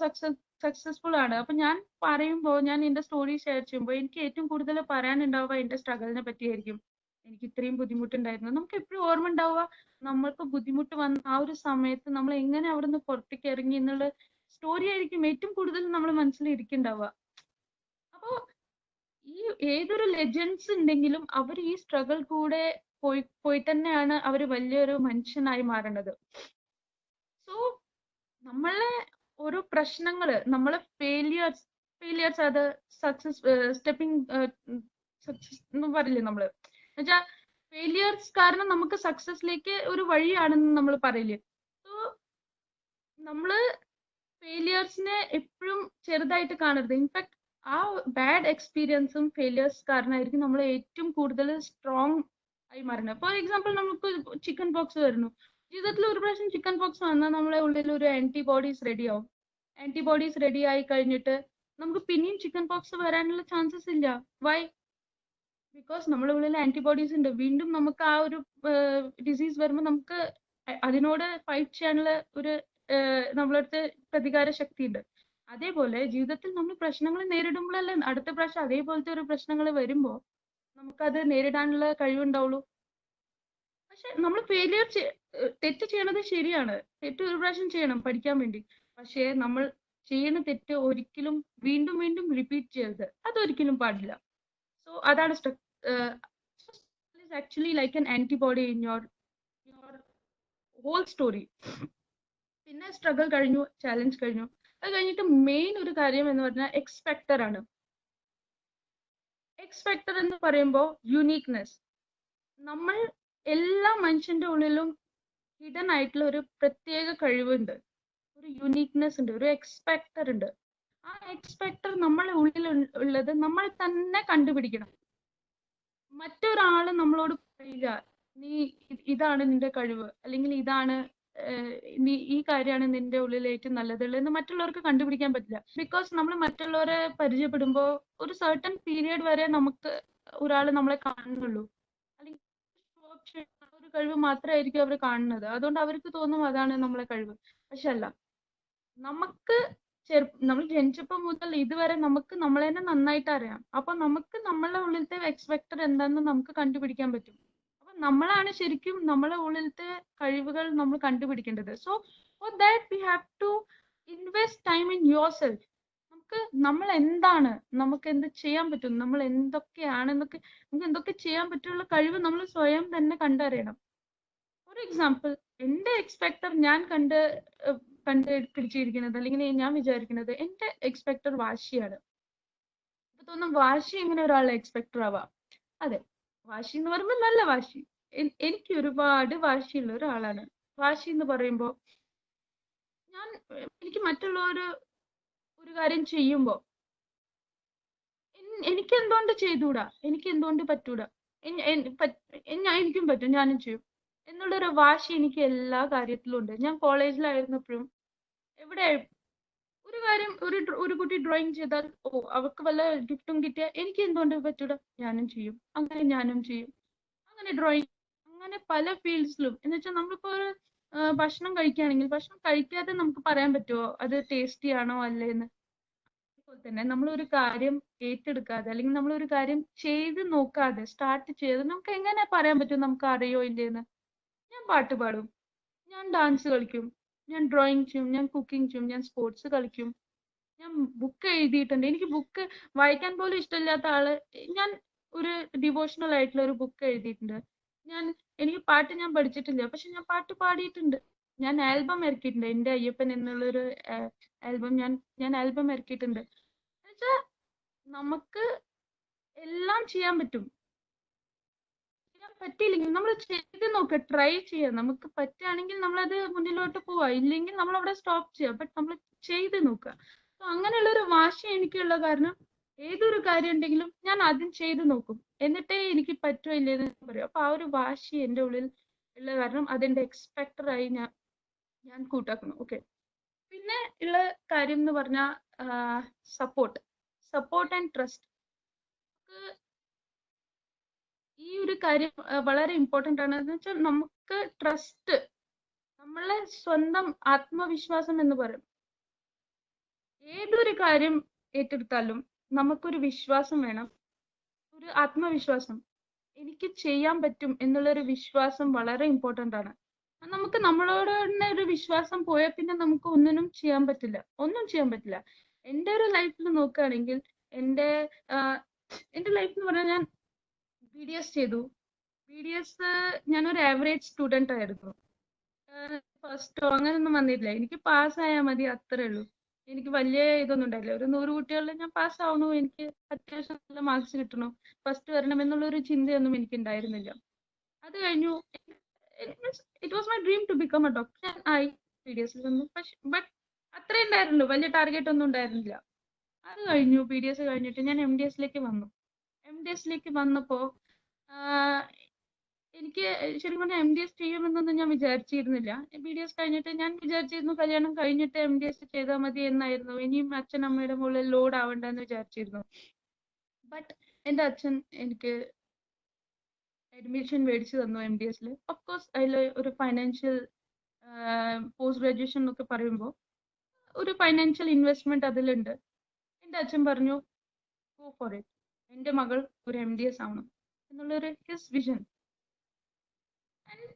സക്സസ്ഫുൾ ആണ്, അപ്പൊ ഞാൻ പറയുമ്പോൾ, ഞാൻ എന്റെ സ്റ്റോറി ഷെയർ ചെയ്യുമ്പോൾ എനിക്ക് ഏറ്റവും കൂടുതൽ പറയാനുണ്ടാവുക എന്റെ സ്ട്രഗിളിനെ പറ്റിയായിരിക്കും. എനിക്ക് ഇത്രയും ബുദ്ധിമുട്ടുണ്ടായിരുന്നു. നമുക്ക് എപ്പോഴും ഓർമ്മ ഉണ്ടാവുക നമ്മൾക്ക് ബുദ്ധിമുട്ട് വന്ന ആ ഒരു സമയത്ത് നമ്മൾ എങ്ങനെ അവിടെ നിന്ന് പുറത്തേക്ക് ഇറങ്ങി എന്നുള്ള സ്റ്റോറി ആയിരിക്കും ഏറ്റവും കൂടുതൽ നമ്മൾ മനസ്സിൽ ഇരിക്കുന്നുണ്ടാവുക. അപ്പോ ഈ ഏതൊരു ലെജൻഡ്സ് ഉണ്ടെങ്കിലും അവർ ഈ സ്ട്രഗിൾ കൂടെ പോയി തന്നെയാണ് അവർ വലിയൊരു മനുഷ്യനായി മാറേണ്ടത്. സോ നമ്മളെ ഓരോ പ്രശ്നങ്ങള്, നമ്മളെ ഫെയിലിയേഴ്സ് അത് സക്സസ് സ്റ്റെപ്പിംഗ് സക്സസ് എന്ന് പറയില്ലേ നമ്മള്, എന്നുവെച്ചാൽ ഫെയിലിയേഴ്സ് കാരണം നമുക്ക് സക്സസിലേക്ക് ഒരു വഴിയാണെന്ന് നമ്മൾ പറയില്ലേ. സോ നമ്മള് ഫെയിലിയേഴ്സിനെ എപ്പോഴും ചെറുതായിട്ട് കാണരുത്. ഇൻഫാക്ട് ആ ബാഡ് എക്സ്പീരിയൻസും ഫെയിലിയേഴ്സ് കാരണമായിരിക്കും നമ്മൾ ഏറ്റവും കൂടുതൽ സ്ട്രോങ് ആയി മാറുന്നത്. ഫോർ എക്സാമ്പിൾ, നമുക്ക് ചിക്കൻ പോക്സ് വരുന്നു. ജീവിതത്തിൽ ഒരു പ്രാവശ്യം ചിക്കൻ പോക്സ് വന്നാൽ നമ്മളെ ഉള്ളിൽ ഒരു ആന്റിബോഡീസ് റെഡി ആവും. ആന്റിബോഡീസ് റെഡി ആയി കഴിഞ്ഞിട്ട് നമുക്ക് പിന്നെയും ചിക്കൻ പോക്സ് വരാനുള്ള ചാൻസസ് ഇല്ല. വൈ? ബിക്കോസ് നമ്മുടെ ഉള്ളിൽ ആന്റിബോഡീസ് ഉണ്ട്. വീണ്ടും നമുക്ക് ആ ഒരു ഡിസീസ് വരുമ്പോൾ നമുക്ക് അതിനോട് ഫൈറ്റ് ചെയ്യാനുള്ള ഒരു നമ്മളടുത്ത് പ്രതികാര ശക്തി ഉണ്ട്. അതേപോലെ ജീവിതത്തിൽ നമ്മൾ പ്രശ്നങ്ങൾ നേരിടുമ്പോഴല്ലേ അടുത്ത പ്രാവശ്യം അതേപോലത്തെ ഒരു പ്രശ്നങ്ങൾ വരുമ്പോൾ നമുക്കത് നേരിടാനുള്ള കഴിവുണ്ടാവുള്ളൂ. പക്ഷെ നമ്മൾ തെറ്റ് ചെയ്യണത് ശരിയാണ്. തെറ്റ് ഒരു പ്രാവശ്യം ചെയ്യണം പഠിക്കാൻ വേണ്ടി. പക്ഷേ നമ്മൾ ചെയ്യുന്ന തെറ്റ് ഒരിക്കലും വീണ്ടും വീണ്ടും റിപ്പീറ്റ് ചെയ്യരുത്. അതൊരിക്കലും പാടില്ല. സോ അതാണ് actually like an antibody in your whole story. പിന്നെ സ്ട്രഗിൾ കഴിഞ്ഞു, ചാലഞ്ച് കഴിഞ്ഞു. അത് കഴിഞ്ഞിട്ട് മെയിൻ ഒരു കാര്യം എന്ന് പറഞ്ഞാൽ എക്സ്പെക്ടർ ആണ്. എക്സ്പെക്ടർ എന്ന് പറയുമ്പോൾ യുണീക്നെസ്. നമ്മൾ എല്ലാ മനുഷ്യന്റെ ഉള്ളിലും ഹിഡൻ ആയിട്ടുള്ള ഒരു പ്രത്യേക കഴിവുണ്ട്, ഒരു യുണീക്നെസ് ഉണ്ട്, ഒരു എക്സ്പെക്ടർ ഉണ്ട്. ആ എക്സ്പെക്ടർ നമ്മളെ ഉള്ളിൽ ഉള്ളത് നമ്മൾ തന്നെ കണ്ടുപിടിക്കണം. മറ്റൊരാള് നമ്മളോട് പറയില്ല നീ ഇതാണ് നിന്റെ കഴിവ്, അല്ലെങ്കിൽ ഇതാണ് നീ ഈ കാര്യമാണ് നിന്റെ ഉള്ളിൽ ഏറ്റവും നല്ലതുള്ളത് എന്ന് മറ്റുള്ളവർക്ക് കണ്ടുപിടിക്കാൻ പറ്റില്ല. ബിക്കോസ് നമ്മൾ മറ്റുള്ളവരെ പരിചയപ്പെടുമ്പോൾ ഒരു സർട്ടൻ പീരിയഡ് വരെ നമുക്ക് ഒരാൾ നമ്മളെ കാണുന്നുള്ളൂ, അല്ലെങ്കിൽ ഒരു കഴിവ് മാത്രമായിരിക്കും അവർ കാണുന്നത്. അതുകൊണ്ട് അവർക്ക് തോന്നും അതാണ് നമ്മളെ കഴിവ്. പക്ഷെ അല്ല, നമുക്ക് നമ്മൾ ജനിച്ചപ്പോ മുതൽ ഇതുവരെ നമുക്ക് നമ്മളെ തന്നെ നന്നായിട്ട് അറിയാം. അപ്പൊ നമുക്ക് നമ്മളെ ഉള്ളിലത്തെ എക്സ്പെക്ടർ എന്താണെന്ന് നമുക്ക് കണ്ടുപിടിക്കാൻ പറ്റും. അപ്പൊ നമ്മളാണ് ശരിക്കും നമ്മളെ ഉള്ളിലത്തെ കഴിവുകൾ നമ്മൾ കണ്ടുപിടിക്കേണ്ടത്. So for that we have to invest time in yourself. നമ്മൾ എന്താണ്, നമുക്ക് എന്ത് ചെയ്യാൻ പറ്റും, നമ്മൾ എന്തൊക്കെയാണെന്നൊക്കെ, നമുക്ക് എന്തൊക്കെ ചെയ്യാൻ പറ്റുള്ള കഴിവ് നമ്മൾ സ്വയം തന്നെ കണ്ടറിയണം. ഫോർ എക്സാമ്പിൾ, എന്റെ എക്സ്പെക്ടർ ഞാൻ പിടിച്ചിരിക്കുന്നത്, അല്ലെങ്കിൽ ഞാൻ വിചാരിക്കുന്നത് എന്റെ എക്സ്പെക്ടർ വാശിയാണ്. ഇപ്പൊ തോന്നും വാശി എങ്ങനെ ഒരാളെ എക്സ്പെക്ടർ ആവാം. അതെ, വാശി എന്ന് പറയുമ്പോൾ നല്ല വാശി. എനിക്ക് ഒരുപാട് വാശിയുള്ള ഒരാളാണ്. വാശി എന്ന് പറയുമ്പോൾ എനിക്ക് മറ്റുള്ളവർ ഒരു കാര്യം ചെയ്യുമ്പോ എനിക്ക് എന്തുകൊണ്ട് ചെയ്തുകൂടാ, എനിക്ക് എന്തുകൊണ്ട് പറ്റൂടാ, എനിക്കും പറ്റും, ഞാനും ചെയ്യും എന്നുള്ളൊരു വാശി എനിക്ക് എല്ലാ കാര്യത്തിലും ഉണ്ട്. ഞാൻ കോളേജിലായിരുന്നപ്പോഴും എവിടെ ഒരു കാര്യം, ഒരു കുട്ടി ഡ്രോയിങ് ചെയ്താൽ അവർക്ക് വല്ല ഗിഫ്റ്റും കിട്ടിയാൽ എനിക്ക് എന്തുകൊണ്ട് പറ്റൂടാ, ഞാനും ചെയ്യും. അങ്ങനെ ഞാനും ചെയ്യും. അങ്ങനെ ഡ്രോയിങ്, അങ്ങനെ പല ഫീൽഡ്സിലും. എന്ന് വെച്ചാൽ നമ്മളിപ്പോ ഒരു ഭക്ഷണം കഴിക്കുകയാണെങ്കിൽ ഭക്ഷണം കഴിക്കാതെ നമുക്ക് പറയാൻ പറ്റുമോ അത് ടേസ്റ്റി ആണോ അല്ലേന്ന്? അതുപോലെ തന്നെ നമ്മൾ ഒരു കാര്യം ഏറ്റെടുക്കാതെ, അല്ലെങ്കിൽ നമ്മൾ ഒരു കാര്യം ചെയ്ത് നോക്കാതെ സ്റ്റാർട്ട് ചെയ്ത് നമുക്ക് എങ്ങനെ പറയാൻ പറ്റും നമുക്ക് അറിയോ ഇല്ലേന്ന്? ഞാൻ പാട്ട് പാടും, ഞാൻ ഡാൻസ് കളിക്കും, ഞാൻ ഡ്രോയിങ് ചെയ്യും, ഞാൻ കുക്കിംഗ് ചെയ്യും, ഞാൻ സ്പോർട്സ് കളിക്കും, ഞാൻ ബുക്ക് എഴുതിയിട്ടുണ്ട്. എനിക്ക് ബുക്ക് വായിക്കാൻ പോലും ഇഷ്ടമില്ലാത്ത ആള് ഞാൻ ഒരു ഡിവോഷണൽ ആയിട്ടുള്ള ഒരു ബുക്ക് എഴുതിയിട്ടുണ്ട്. എനിക്ക് പാട്ട് ഞാൻ പഠിച്ചിട്ടില്ല, പക്ഷെ ഞാൻ പാട്ട് പാടിയിട്ടുണ്ട്. ഞാൻ ആൽബം ഇറക്കിയിട്ടുണ്ട്, എന്റെ അയ്യപ്പൻ എന്നുള്ളൊരു ആൽബം ഞാൻ ആൽബം ഇറക്കിയിട്ടുണ്ട്. എന്നുവെച്ചാൽ നമുക്ക് എല്ലാം ചെയ്യാൻ പറ്റും. ചെയ്യാൻ പറ്റിയില്ലെങ്കിൽ നമ്മൾ ചെയ്ത് നോക്കുക, ട്രൈ ചെയ്യുക. നമുക്ക് പറ്റുകയാണെങ്കിൽ നമ്മളത് മുന്നിലോട്ട് പോവാ, ഇല്ലെങ്കിൽ നമ്മൾ അവിടെ സ്റ്റോപ്പ് ചെയ്യുക. ബട്ട് നമ്മൾ ചെയ്ത് നോക്കുക. അപ്പൊ അങ്ങനെയുള്ള ഒരു വാശി എനിക്കുള്ള കാരണം ഏതൊരു കാര്യം ഉണ്ടെങ്കിലും ഞാൻ ആദ്യം ചെയ്ത് നോക്കും, എന്നിട്ടേ എനിക്ക് പറ്റുമോ ഇല്ലേന്ന് പറയും. അപ്പൊ ആ ഒരു വാശി എന്റെ ഉള്ളിൽ ഉള്ള കാരണം അതെന്റെ എക്സ്പെക്ടറായി ഞാൻ കൂട്ടാക്കുന്നു. ഓക്കെ, പിന്നെ ഉള്ള കാര്യം എന്ന് പറഞ്ഞാൽ സപ്പോർട്ട് ആൻഡ് ട്രസ്റ്റ്. ഈ ഒരു കാര്യം വളരെ ഇമ്പോർട്ടന്റ് ആണ്. എന്ന് വെച്ചാൽ നമുക്ക് ട്രസ്റ്റ്, നമ്മളെ സ്വന്തം ആത്മവിശ്വാസം എന്ന് പറയും. ഏതൊരു കാര്യം ഏറ്റെടുത്താലും നമുക്കൊരു വിശ്വാസം വേണം, ഒരു ആത്മവിശ്വാസം. എനിക്ക് ചെയ്യാൻ പറ്റും എന്നുള്ളൊരു വിശ്വാസം വളരെ ഇമ്പോർട്ടന്റ് ആണ്. നമുക്ക് നമ്മളോട് തന്നെ ഒരു വിശ്വാസം പോയാൽ പിന്നെ നമുക്ക് ഒന്നും ചെയ്യാൻ പറ്റില്ല. എൻ്റെ ഒരു ലൈഫിൽ നോക്കുകയാണെങ്കിൽ എൻ്റെ ലൈഫ് എന്ന് പറഞ്ഞാൽ ഞാൻ BDS ചെയ്തു. BDS ഞാനൊരു ആവറേജ് സ്റ്റുഡന്റ് ആയിരുന്നു. ഫസ്റ്റോ അങ്ങനെയൊന്നും വന്നിട്ടില്ല. എനിക്ക് പാസ്സായാൽ മതി, അത്രേ ഉള്ളൂ. എനിക്ക് വലിയ ഇതൊന്നും ഉണ്ടായില്ല. ഒരു 100 കുട്ടികളിൽ ഞാൻ പാസ്സാവുന്നു, എനിക്ക് അത്യാവശ്യം നല്ല മാർക്സ് കിട്ടണം, ഫസ്റ്റ് വരണം എന്നുള്ള ഒരു ചിന്തയൊന്നും എനിക്ക് ഉണ്ടായിരുന്നില്ല. അത് കഴിഞ്ഞു, it was my dream to become a doctor. ഞാൻ ആയി BDS ബട്ട് അത്രേ ഉണ്ടായിരുന്നുള്ളൂ, വലിയ ടാർഗറ്റ് ഒന്നും ഉണ്ടായിരുന്നില്ല. അത് കഴിഞ്ഞു, BDS കഴിഞ്ഞിട്ട് ഞാൻ MDS വന്നു. MDS വന്നപ്പോ എനിക്ക് ശരിക്കും പറഞ്ഞാൽ MDS ചെയ്യുമെന്നൊന്നും ഞാൻ വിചാരിച്ചിരുന്നില്ല. BDS കഴിഞ്ഞിട്ട് ഞാൻ വിചാരിച്ചിരുന്നു കല്യാണം കഴിഞ്ഞിട്ട് MDS ചെയ്താൽ മതി എന്നായിരുന്നു. ഇനിയും അച്ഛനമ്മയുടെ മുകളിൽ ലോഡ് ആവണ്ടെന്ന് വിചാരിച്ചിരുന്നു. ബട്ട് എൻ്റെ അച്ഛൻ എനിക്ക് അഡ്മിഷൻ മേടിച്ചു തന്നു MDSൽ. ഓഫ് കോഴ്സ് അതിൽ ഒരു ഫൈനാൻഷ്യൽ പോസ്റ്റ് ഗ്രാജുവേഷൻ എന്നൊക്കെ പറയുമ്പോൾ ഒരു ഫൈനാൻഷ്യൽ ഇൻവെസ്റ്റ്മെന്റ് അതിലുണ്ട്. എൻ്റെ അച്ഛൻ പറഞ്ഞു ഗോ ഫോർ ഇറ്റ്, എൻ്റെ മകൾ ഒരു MDS ആവണം എന്നുള്ളൊരു his vision. And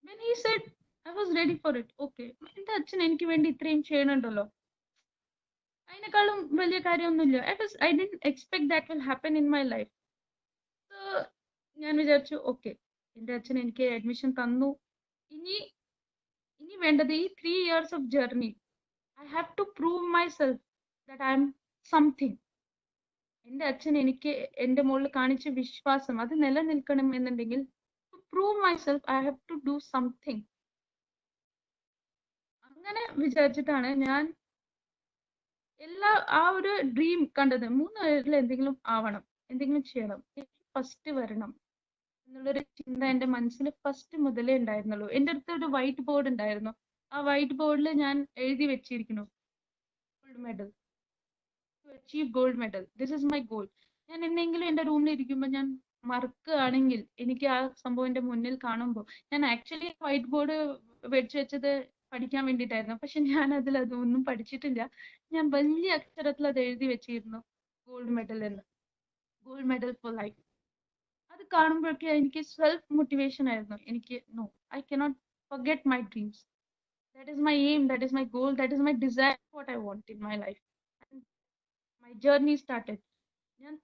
when he said I was ready for it. Okay, എൻ്റെ അച്ഛൻ എനിക്ക് വേണ്ടി ഇത്രയും ചെയ്യണുണ്ടല്ലോ, അതിനേക്കാളും വലിയ കാര്യമൊന്നുമില്ല. I didn't expect that will happen in my life. So ഞാൻ വിചാരിച്ചു ഓക്കെ, എൻ്റെ അച്ഛൻ എനിക്ക് അഡ്മിഷൻ തന്നു, ഇനി ഇനി വേണ്ടത് ഈ 3 years of journey I have to prove myself that I am something. എൻ്റെ അച്ഛൻ എനിക്ക് എൻ്റെ മുകളിൽ കാണിച്ച വിശ്വാസം അത് നിലനിൽക്കണം എന്നുണ്ടെങ്കിൽ to prove myself I have to do something. അങ്ങനെ വിചാരിച്ചിട്ടാണ് ഞാൻ ആ ഒരു ഡ്രീം കണ്ടത്. 3 പേരിൽ എന്തെങ്കിലും ആവണം, എന്തെങ്കിലും ചെയ്യണം, എനിക്ക് ഫസ്റ്റ് വരണം എന്നുള്ളൊരു ചിന്ത എൻ്റെ മനസ്സിൽ ഫസ്റ്റ് മുതലേ ഉണ്ടായിരുന്നുള്ളൂ. എൻ്റെ അടുത്ത് ഒരു വൈറ്റ് ബോർഡ് ഉണ്ടായിരുന്നു. ആ വൈറ്റ് ബോർഡിൽ ഞാൻ എഴുതി വെച്ചിരിക്കുന്നു gold medal, to achieve gold medal, this is my goal. ഞാൻ എന്തെങ്കിലും എൻ്റെ റൂമിൽ ഇരിക്കുമ്പോൾ ഞാൻ മറക്കുകയാണെങ്കിൽ എനിക്ക് ആ സംഭവം എൻ്റെ മുന്നിൽ കാണുമ്പോൾ, ഞാൻ ആക്ച്വലി വൈറ്റ് ബോർഡ് മേടിച്ചു വെച്ചത് പഠിക്കാൻ വേണ്ടിയിട്ടായിരുന്നു, പക്ഷെ ഞാൻ അതൊന്നും പഠിച്ചിട്ടില്ല. ഞാൻ വലിയ അക്ഷരത്തിൽ അത് എഴുതി വെച്ചിരുന്നു ഗോൾഡ് മെഡൽ എന്ന്, ഗോൾഡ് മെഡൽ ഫോർ ലൈഫ്. അത് കാണുമ്പോഴൊക്കെ എനിക്ക് സെൽഫ് മോട്ടിവേഷൻ ആയിരുന്നു. എനിക്ക് no, I cannot forget my dreams. That is my aim, that is my goal, that is my desire, what I want in my life. And my journey started. ഞാൻ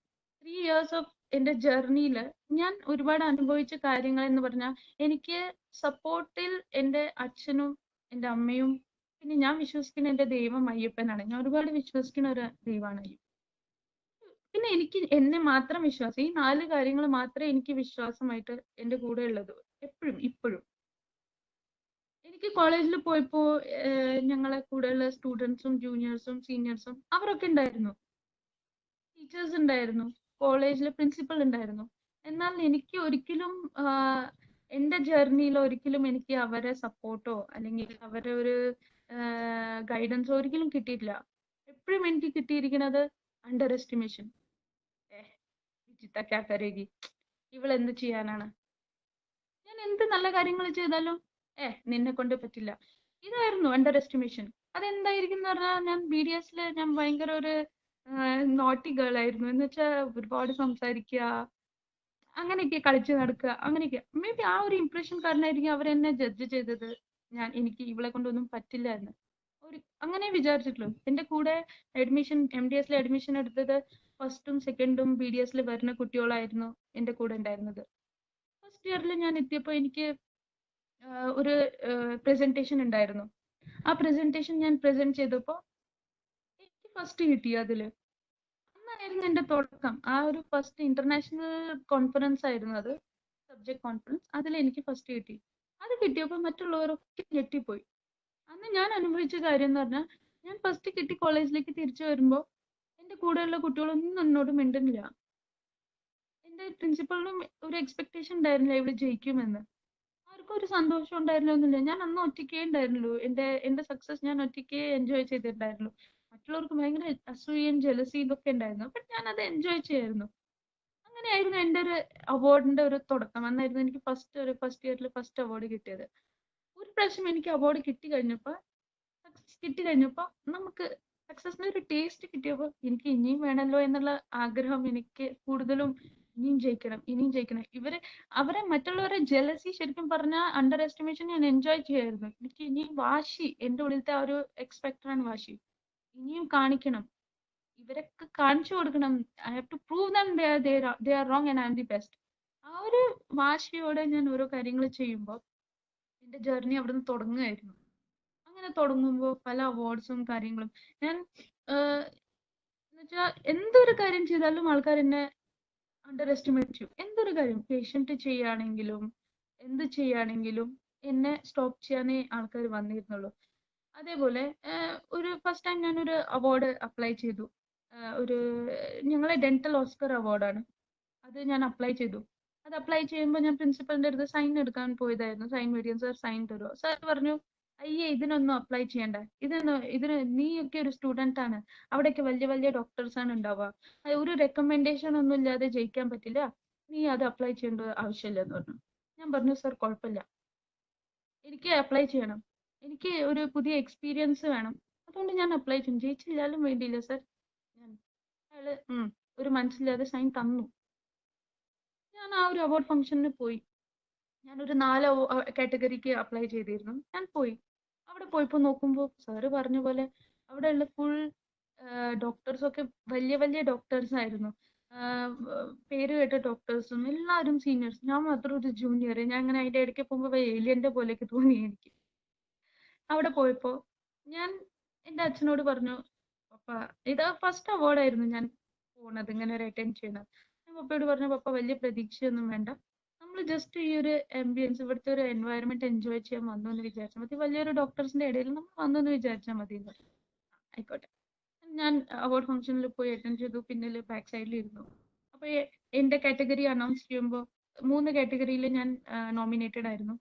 3 years of എൻ്റെ ജേർണിയിൽ ഞാൻ ഒരുപാട് അനുഭവിച്ച കാര്യങ്ങൾ എന്ന് പറഞ്ഞാൽ, എനിക്ക് സപ്പോർട്ടിൽ എൻ്റെ അച്ഛനും എൻ്റെ അമ്മയും, പിന്നെ ഞാൻ വിശ്വസിക്കുന്ന എൻ്റെ ദൈവം അയ്യപ്പനാണ്. ഞാൻ ഒരുപാട് വിശ്വസിക്കുന്ന ഒരു ദൈവമാണ് അയ്യപ്പൻ. പിന്നെ എനിക്ക് എന്നെ മാത്രം വിശ്വാസം, ഈ 4 കാര്യങ്ങൾ മാത്രമേ എനിക്ക് വിശ്വാസമായിട്ട് എൻ്റെ കൂടെ ഉള്ളത് എപ്പോഴും ഇപ്പോഴും. എനിക്ക് കോളേജിൽ പോയപ്പോ ഞങ്ങളെ കൂടെയുള്ള സ്റ്റുഡൻസും ജൂനിയേഴ്സും സീനിയേഴ്സും അവരൊക്കെ ഉണ്ടായിരുന്നു, ടീച്ചേഴ്സ് ഉണ്ടായിരുന്നു, കോളേജിലെ പ്രിൻസിപ്പൽ ഉണ്ടായിരുന്നു. എന്നാൽ എനിക്ക് ഒരിക്കലും എൻ്റെ ജേർണിയിൽ ഒരിക്കലും എനിക്ക് അവരെ സപ്പോർട്ടോ അല്ലെങ്കിൽ അവരെ ഒരു ഗൈഡൻസോ ഒരിക്കലും കിട്ടിയിട്ടില്ല. എപ്പോഴും എനിക്ക് കിട്ടിയിരിക്കുന്നത് അണ്ടർ എസ്റ്റിമേഷൻ. ഇവൾ എന്ത് ചെയ്യാനാണ്, ഞാൻ എന്ത് നല്ല കാര്യങ്ങൾ ചെയ്താലും നിന്നെ കൊണ്ട് പറ്റില്ല, ഇതായിരുന്നു അണ്ടർ എസ്റ്റിമേഷൻ. അതെന്തായിരിക്കും എന്ന് പറഞ്ഞാൽ, ഞാൻ BDSൽ ഞാൻ ഭയങ്കര ഒരു നോട്ടി ഗേൾ ആയിരുന്നു. എന്ന് വെച്ചാൽ ഒരുപാട് സംസാരിക്കുക, അങ്ങനെയൊക്കെ കളിച്ച് നടക്കുക, അങ്ങനെയൊക്കെ. മേ ബി ആ ഒരു ഇംപ്രഷൻ കാരണമായിരിക്കും അവരെന്നെ ജഡ്ജ് ചെയ്തത്, എനിക്ക് ഇവളെ കൊണ്ടൊന്നും പറ്റില്ല എന്ന് അങ്ങനെ വിചാരിച്ചിട്ടുള്ളൂ. എൻ്റെ കൂടെ MDSൽ അഡ്മിഷൻ എടുത്തത് ഫസ്റ്റും സെക്കൻഡും BDSൽ വരുന്ന കുട്ടികളായിരുന്നു എൻ്റെ കൂടെ ഉണ്ടായിരുന്നത്. ഫസ്റ്റ് ഇയറിൽ ഞാൻ എത്തിയപ്പോൾ എനിക്ക് ഒരു പ്രസന്റേഷൻ ഉണ്ടായിരുന്നു. ആ പ്രസന്റേഷൻ ഞാൻ പ്രസന്റ് ചെയ്തപ്പോൾ എനിക്ക് ഫസ്റ്റ് കിട്ടി. അതില് അന്നായിരുന്നു എൻ്റെ തുടക്കം. ആ ഒരു ഫസ്റ്റ് ഇന്റർനാഷണൽ കോൺഫറൻസ് ആയിരുന്നു അത്, സബ്ജക്ട് കോൺഫറൻസ്. അതിൽ എനിക്ക് ഫസ്റ്റ് കിട്ടി. അത് കിട്ടിയപ്പോൾ മറ്റുള്ളവരൊക്കെ ഞെട്ടിപ്പോയി. അന്ന് ഞാൻ അനുഭവിച്ച കാര്യം എന്ന് പറഞ്ഞാൽ, ഞാൻ ഫസ്റ്റ് കിട്ടി കോളേജിലേക്ക് തിരിച്ചു വരുമ്പോൾ എൻ്റെ കൂടെയുള്ള കുട്ടികളൊന്നും എന്നോട് മിണ്ടുന്നില്ല. എൻ്റെ പ്രിൻസിപ്പളിനും ഒരു എക്സ്പെക്ടേഷൻ ഉണ്ടായിരുന്നില്ല ഇവിടെ ജയിക്കുമെന്ന്. ആർക്കും ഒരു സന്തോഷം ഉണ്ടായിരുന്നില്ല. ഞാൻ അന്ന് ഒറ്റയ്ക്കേ ഉണ്ടായിരുന്നുള്ളൂ. എൻ്റെ സക്സസ് ഞാൻ ഒറ്റയ്ക്കേ എൻജോയ് ചെയ്തിട്ടുണ്ടായിരുന്നു. മറ്റുള്ളവർക്ക് ഭയങ്കര അസൂയയും ജലസി ഇതൊക്കെ ഉണ്ടായിരുന്നു, ബട്ട് ഞാൻ അത് എൻജോയ് ചെയ്യായിരുന്നു. അങ്ങനെയായിരുന്നു എൻ്റെ ഒരു അവാർഡിന്റെ ഒരു തുടക്കം. അന്നായിരുന്നു എനിക്ക് ഫസ്റ്റ് ഇയറിൽ ഫസ്റ്റ് അവാർഡ് കിട്ടിയത്. ഒരു പ്രാവശ്യം എനിക്ക് അവാർഡ് കിട്ടി കഴിഞ്ഞപ്പോൾ നമുക്ക് സക്സസിന് ഒരു ടേസ്റ്റ് കിട്ടിയപ്പോൾ എനിക്ക് ഇനിയും വേണമല്ലോ എന്നുള്ള ആഗ്രഹം, എനിക്ക് കൂടുതലും ഇനിയും ജയിക്കണം. അവരെ മറ്റുള്ളവരെ ജലസി ശരിക്കും പറഞ്ഞാൽ അണ്ടർ എസ്റ്റിമേഷൻ ഞാൻ എൻജോയ് ചെയ്യായിരുന്നു. എനിക്ക് ഇനിയും വാശി, എൻ്റെ ഉള്ളിലത്തെ ആ ഒരു എക്സ്പെക്ടറാണ് വാശി. ഇനിയും കാണിക്കണം, ഇവരൊക്കെ കാണിച്ചു കൊടുക്കണം. I have to prove them they are wrong and I am the best. ആ ഒരു വാശിയോടെ ഞാൻ ഓരോ കാര്യങ്ങൾ ചെയ്യുമ്പോൾ എൻ്റെ ജേർണി അവിടുന്ന് തുടങ്ങുകയായിരുന്നു. അങ്ങനെ തുടങ്ങുമ്പോൾ പല അവാർഡ്സും കാര്യങ്ങളും ഞാൻ എന്നുവെച്ചാൽ എന്തൊരു കാര്യം ചെയ്താലും ആൾക്കാർ എന്നെ അണ്ടർ എസ്റ്റിമേറ്റ് ചെയ്യും. എന്തൊരു കാര്യം പേഷ്യന്റ് ചെയ്യുകയാണെങ്കിലും എന്ത് ചെയ്യുകയാണെങ്കിലും എന്നെ സ്റ്റോപ്പ് ചെയ്യാനേ ആൾക്കാർ വന്നിരുന്നുള്ളൂ. അതേപോലെ ഒരു ഫസ്റ്റ് ടൈം ഞാനൊരു അവാർഡ് അപ്ലൈ ചെയ്തു. ഒരു ഞങ്ങളെ ഡെന്റൽ ഓസ്കർ അവാർഡാണ്. അത് ഞാൻ അപ്ലൈ ചെയ്തു. അത് അപ്ലൈ ചെയ്യുമ്പോൾ ഞാൻ പ്രിൻസിപ്പലിന്റെ അടുത്ത് സൈൻ എടുക്കാൻ പോയതായിരുന്നു. സൈൻ മേടിക്കാൻ, സാർ സൈൻ തരുമോ? സാർ പറഞ്ഞു, അയ്യേ ഇതിനൊന്നും അപ്ലൈ ചെയ്യണ്ട, ഇതിന് നീയൊക്കെ ഒരു സ്റ്റുഡന്റ് ആണ്, അവിടെയൊക്കെ വലിയ വലിയ ഡോക്ടേഴ്സ് ആണ് ഉണ്ടാവുക, ഒരു റെക്കമെൻഡേഷൻ ഒന്നും ഇല്ലാതെ ജയിക്കാൻ പറ്റില്ല, നീ അത് അപ്ലൈ ചെയ്യേണ്ട ആവശ്യമില്ല എന്ന് പറഞ്ഞു. ഞാൻ പറഞ്ഞു സർ കുഴപ്പമില്ല, എനിക്ക് അപ്ലൈ ചെയ്യണം, എനിക്ക് ഒരു പുതിയ എക്സ്പീരിയൻസ് വേണം, അതുകൊണ്ട് ഞാൻ അപ്ലൈ ചെയ്യും, ജയിച്ചില്ലാലും വേണ്ടിയില്ല സർ. ഞാൻ അയാള് ഒരു മനസ്സില്ലാതെ സൈൻ തന്നു. ഞാൻ ആ ഒരു അവാർഡ് ഫംഗ്ഷന് പോയി. ഞാനൊരു 4 കാറ്റഗറിക്ക് അപ്ലൈ ചെയ്തിരുന്നു. ഞാൻ പോയി. അവിടെ പോയപ്പോൾ നോക്കുമ്പോൾ സാറ് പറഞ്ഞ പോലെ അവിടെയുള്ള ഫുൾ ഡോക്ടേഴ്സ് ഒക്കെ വലിയ വലിയ ഡോക്ടേഴ്സ് ആയിരുന്നു. പേര് കേട്ട ഡോക്ടേഴ്സും എല്ലാവരും സീനിയേഴ്സ്. ഞാൻ മാത്രം ഒരു ജൂനിയർ. ഞാൻ അങ്ങനെ അതിന്റെ ഇടയ്ക്ക് പോകുമ്പോൾ ഏലിയന്റെ പോലെയൊക്കെ തോന്നി എനിക്ക്. അവിടെ പോയപ്പോ ഞാൻ എന്റെ അച്ഛനോട് പറഞ്ഞു, പപ്പ ഇത് ഫസ്റ്റ് അവാർഡായിരുന്നു ഞാൻ പോണത്, ഇങ്ങനെ ഒരു അറ്റൻഡ് ചെയ്യണത്. ഞാൻ പപ്പയോട് പറഞ്ഞു, പപ്പ വലിയ പ്രതീക്ഷയൊന്നും വേണ്ട, നമ്മൾ ജസ്റ്റ് ഈ ഒരു ആംബിയൻസ്, ഇവിടുത്തെ ഒരു എൻവയറമെന്റ് എൻജോയ് ചെയ്യാൻ വന്നു എന്ന് വിചാരിച്ചാൽ മതി, വലിയൊരു ഡോക്ടേഴ്സിന്റെ ഇടയിൽ നമ്മൾ വന്നു എന്ന് വിചാരിച്ചാൽ മതി എന്ന് പറഞ്ഞു. ആയിക്കോട്ടെ. ഞാൻ അവാർഡ് ഫംഗ്ഷനിൽ പോയി അറ്റൻഡ് ചെയ്തു, പിന്നിൽ ബാക്ക് സൈഡിൽ ഇരുന്നു. അപ്പൊ എന്റെ കാറ്റഗറി അനൗൺസ് ചെയ്യുമ്പോൾ 3 കാറ്റഗറിയിൽ ഞാൻ നോമിനേറ്റഡ് ആയിരുന്നു.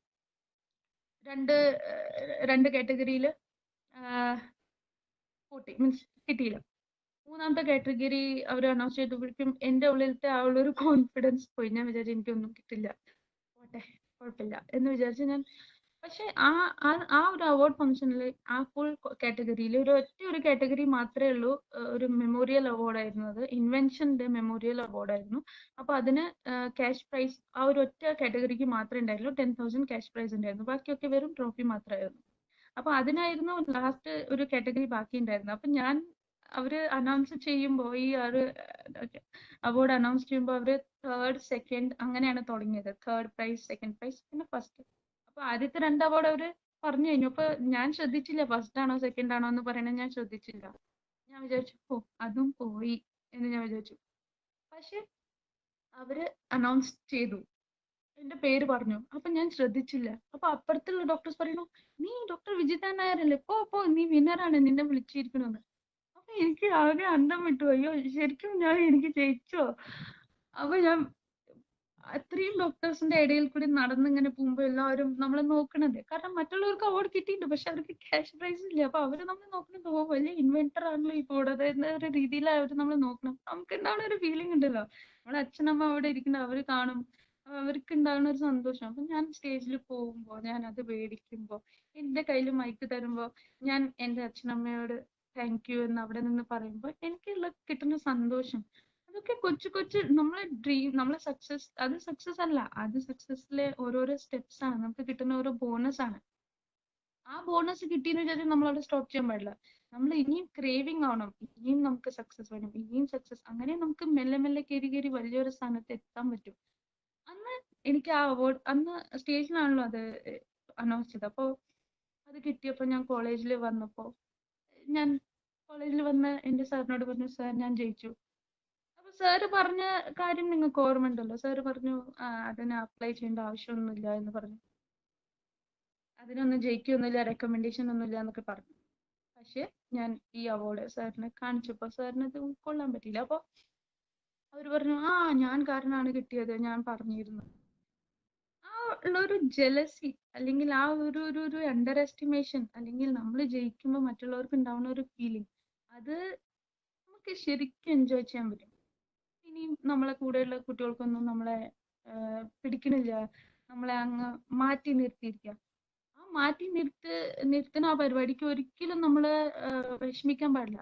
രണ്ട് കാറ്റഗറിയിൽ മീൻസ് കിട്ടിയില്ല. 3ാമത്തെ കാറ്റഗറി അവർ അനൗൺസ് ചെയ്തപ്പോഴേക്കും എന്റെ ഉള്ളിലത്തെ ആ ഒരു കോൺഫിഡൻസ് പോയി. ഞാൻ വിചാരിച്ചു എനിക്കൊന്നും കിട്ടില്ല, പോട്ടെ കുഴപ്പമില്ല എന്ന് വിചാരിച്ച് ഞാൻ. പക്ഷെ ആ ഒരു അവാർഡ് ഫംഗ്ഷനിൽ ആ ഫുൾ കാറ്റഗറിയിൽ ഒരു കാറ്റഗറി മാത്രമേ ഉള്ളൂ, ഒരു മെമ്മോറിയൽ അവാർഡ് ആയിരുന്നു. അത് ഇൻവെൻഷന്റെ മെമ്മോറിയൽ അവാർഡ് ആയിരുന്നു. അപ്പൊ അതിന് ക്യാഷ് പ്രൈസ് ആ ഒരു ഒറ്റ കാറ്റഗറിക്ക് മാത്രമേ ഉണ്ടായിരുന്നു. 10,000 ക്യാഷ് പ്രൈസ് ഉണ്ടായിരുന്നു. ബാക്കിയൊക്കെ വെറും ട്രോഫി മാത്രമായിരുന്നു. അപ്പൊ അതിനായിരുന്നു ലാസ്റ്റ് ഒരു കാറ്റഗറി ബാക്കി ഉണ്ടായിരുന്നത്. അപ്പൊ അവര് അനൗൺസ് ചെയ്യുമ്പോൾ ഈ ഒരു അവാർഡ് അനൗൺസ് ചെയ്യുമ്പോൾ അവര് 3rd, 2nd അങ്ങനെയാണ് തുടങ്ങിയത്. 3rd പ്രൈസ്, 2nd പ്രൈസ്, പിന്നെ ഫസ്റ്റ്. അപ്പൊ ആദ്യത്തെ 2 അവാർഡ് അവര് പറഞ്ഞു കഴിഞ്ഞു. അപ്പൊ ഞാൻ ശ്രദ്ധിച്ചില്ല ഫസ്റ്റ് ആണോ സെക്കൻഡ് ആണോ എന്ന് പറയണത് ഞാൻ ശ്രദ്ധിച്ചില്ല. ഞാൻ വിചാരിച്ചു അതും പോയി എന്ന് ഞാൻ വിചാരിച്ചു. പക്ഷെ അവര് അനൗൺസ് ചെയ്തു, എന്റെ പേര് പറഞ്ഞു. അപ്പൊ ഞാൻ ശ്രദ്ധിച്ചില്ല. അപ്പൊ അപ്പുറത്തുള്ള ഡോക്ടേഴ്സ് പറയുന്നു, നീ ഡോക്ടർ വിജിത നായരല്ലേ, പോ നീ വിന്നറാണ്, നിന്നെ വിളിച്ചിരിക്കണമെന്ന്. അപ്പൊ എനിക്ക് ആകെ അന്തം വിട്ടു. അയ്യോ ശരിക്കും എനിക്ക് ജയിച്ചോ? അപ്പൊ ഞാൻ അത്രയും ഡോക്ടേഴ്സിന്റെ ഇടയിൽ കൂടി നടന്നിങ്ങനെ പോകുമ്പോ എല്ലാവരും നമ്മളെ നോക്കണത്, കാരണം മറ്റുള്ളവർക്ക് അവാർഡ് കിട്ടിയിട്ടുണ്ട്, പക്ഷെ അവർക്ക് ക്യാഷ് പ്രൈസ് ഇല്ല. അപ്പൊ അവര് നമ്മളെ നോക്കണത് വലിയ ഇൻവെന്റർ ആണല്ലോ ഈ പോടത് എന്ന ഒരു രീതിയിലാണ് അവര് നമ്മളെ നോക്കണം. നമുക്ക് ഉണ്ടാവുന്ന ഒരു ഫീലിംഗ് ഉണ്ടല്ലോ, നമ്മളെ അച്ഛനമ്മ അവിടെ ഇരിക്കുന്ന അവര് കാണും, അവർക്ക് ഉണ്ടാകുന്ന ഒരു സന്തോഷം. അപ്പൊ ഞാൻ സ്റ്റേജിൽ പോകുമ്പോ, ഞാൻ അത് മേടിക്കുമ്പോ, എന്റെ കയ്യിൽ മൈക്ക് തരുമ്പോ ഞാൻ എന്റെ അച്ഛനമ്മയോട് താങ്ക് യു എന്ന് അവിടെ നിന്ന് പറയുമ്പോൾ എനിക്കുള്ള കിട്ടുന്ന സന്തോഷം, അതൊക്കെ കൊച്ചു നമ്മളെ ഡ്രീം, നമ്മളെ സക്സസ്, അത് സക്സസ് അല്ല, അത് സക്സസിലെ ഓരോരോ സ്റ്റെപ്സ് ആണ്, നമുക്ക് കിട്ടുന്ന ഓരോ ബോണസ് ആണ്. ആ ബോണസ് കിട്ടിയെന്ന് വിചാരിച്ച് നമ്മൾ അവിടെ സ്റ്റോപ്പ് ചെയ്യാൻ പാടില്ല. നമ്മൾ ഇനിയും ക്രേവിങ് ആവണം, ഇനിയും നമുക്ക് സക്സസ് വേണം, ഇനിയും സക്സസ്, അങ്ങനെ നമുക്ക് മെല്ലെ മെല്ലെ കയറി വലിയൊരു സ്ഥാനത്ത് എത്താൻ പറ്റും. അന്ന് എനിക്ക് ആ അവാർഡ്, അന്ന് സ്റ്റേജിലാണല്ലോ അത് അനൗൺസ് ചെയ്തത്. അപ്പോൾ അത് കിട്ടിയപ്പോൾ ഞാൻ കോളേജിൽ വന്നപ്പോൾ ഞാൻ കോളേജിൽ വന്ന് എന്റെ സാറിനോട് പറഞ്ഞു, സാർ ഞാൻ ജയിച്ചു. അപ്പൊ സാറ് പറഞ്ഞ കാര്യം നിങ്ങൾക്ക് ഓർമ്മ ഉണ്ടല്ലോ, സാറ് പറഞ്ഞു അതിന് അപ്ലൈ ചെയ്യേണ്ട ആവശ്യമൊന്നുമില്ല എന്ന് പറഞ്ഞു, അതിനൊന്നും ജയിക്കൊന്നുമില്ല, റെക്കമെൻഡേഷൻ ഒന്നുമില്ല എന്നൊക്കെ പറഞ്ഞു. പക്ഷെ ഞാൻ ഈ അവാർഡ് സാറിനെ കാണിച്ചപ്പോൾ സാറിന് അത് ഉൾക്കൊള്ളാൻ പറ്റിയില്ല. അപ്പൊ അവർ പറഞ്ഞു, ഞാൻ കാരണമാണ് കിട്ടിയത്, ഞാൻ പറഞ്ഞിരുന്നു. ആ ഉള്ളൊരു ജലസി, അല്ലെങ്കിൽ ആ ഒരു അണ്ടർ എസ്റ്റിമേഷൻ, അല്ലെങ്കിൽ നമ്മൾ ജയിക്കുമ്പോൾ മറ്റുള്ളവർക്ക് ഉണ്ടാവുന്ന ഒരു ഫീലിംഗ്, അത് നമുക്ക് ശരിക്കും എൻജോയ് ചെയ്യാൻ പറ്റും. ഇനിയും നമ്മളെ കൂടെയുള്ള കുട്ടികൾക്കൊന്നും നമ്മളെ പിടിക്കണില്ല, നമ്മളെ അങ്ങ് മാറ്റി നിർത്തിയിരിക്കുക. ആ മാറ്റി നിർത്തുന്ന ആ പരിപാടിക്ക് ഒരിക്കലും നമ്മള് വിഷമിക്കാൻ പാടില്ല.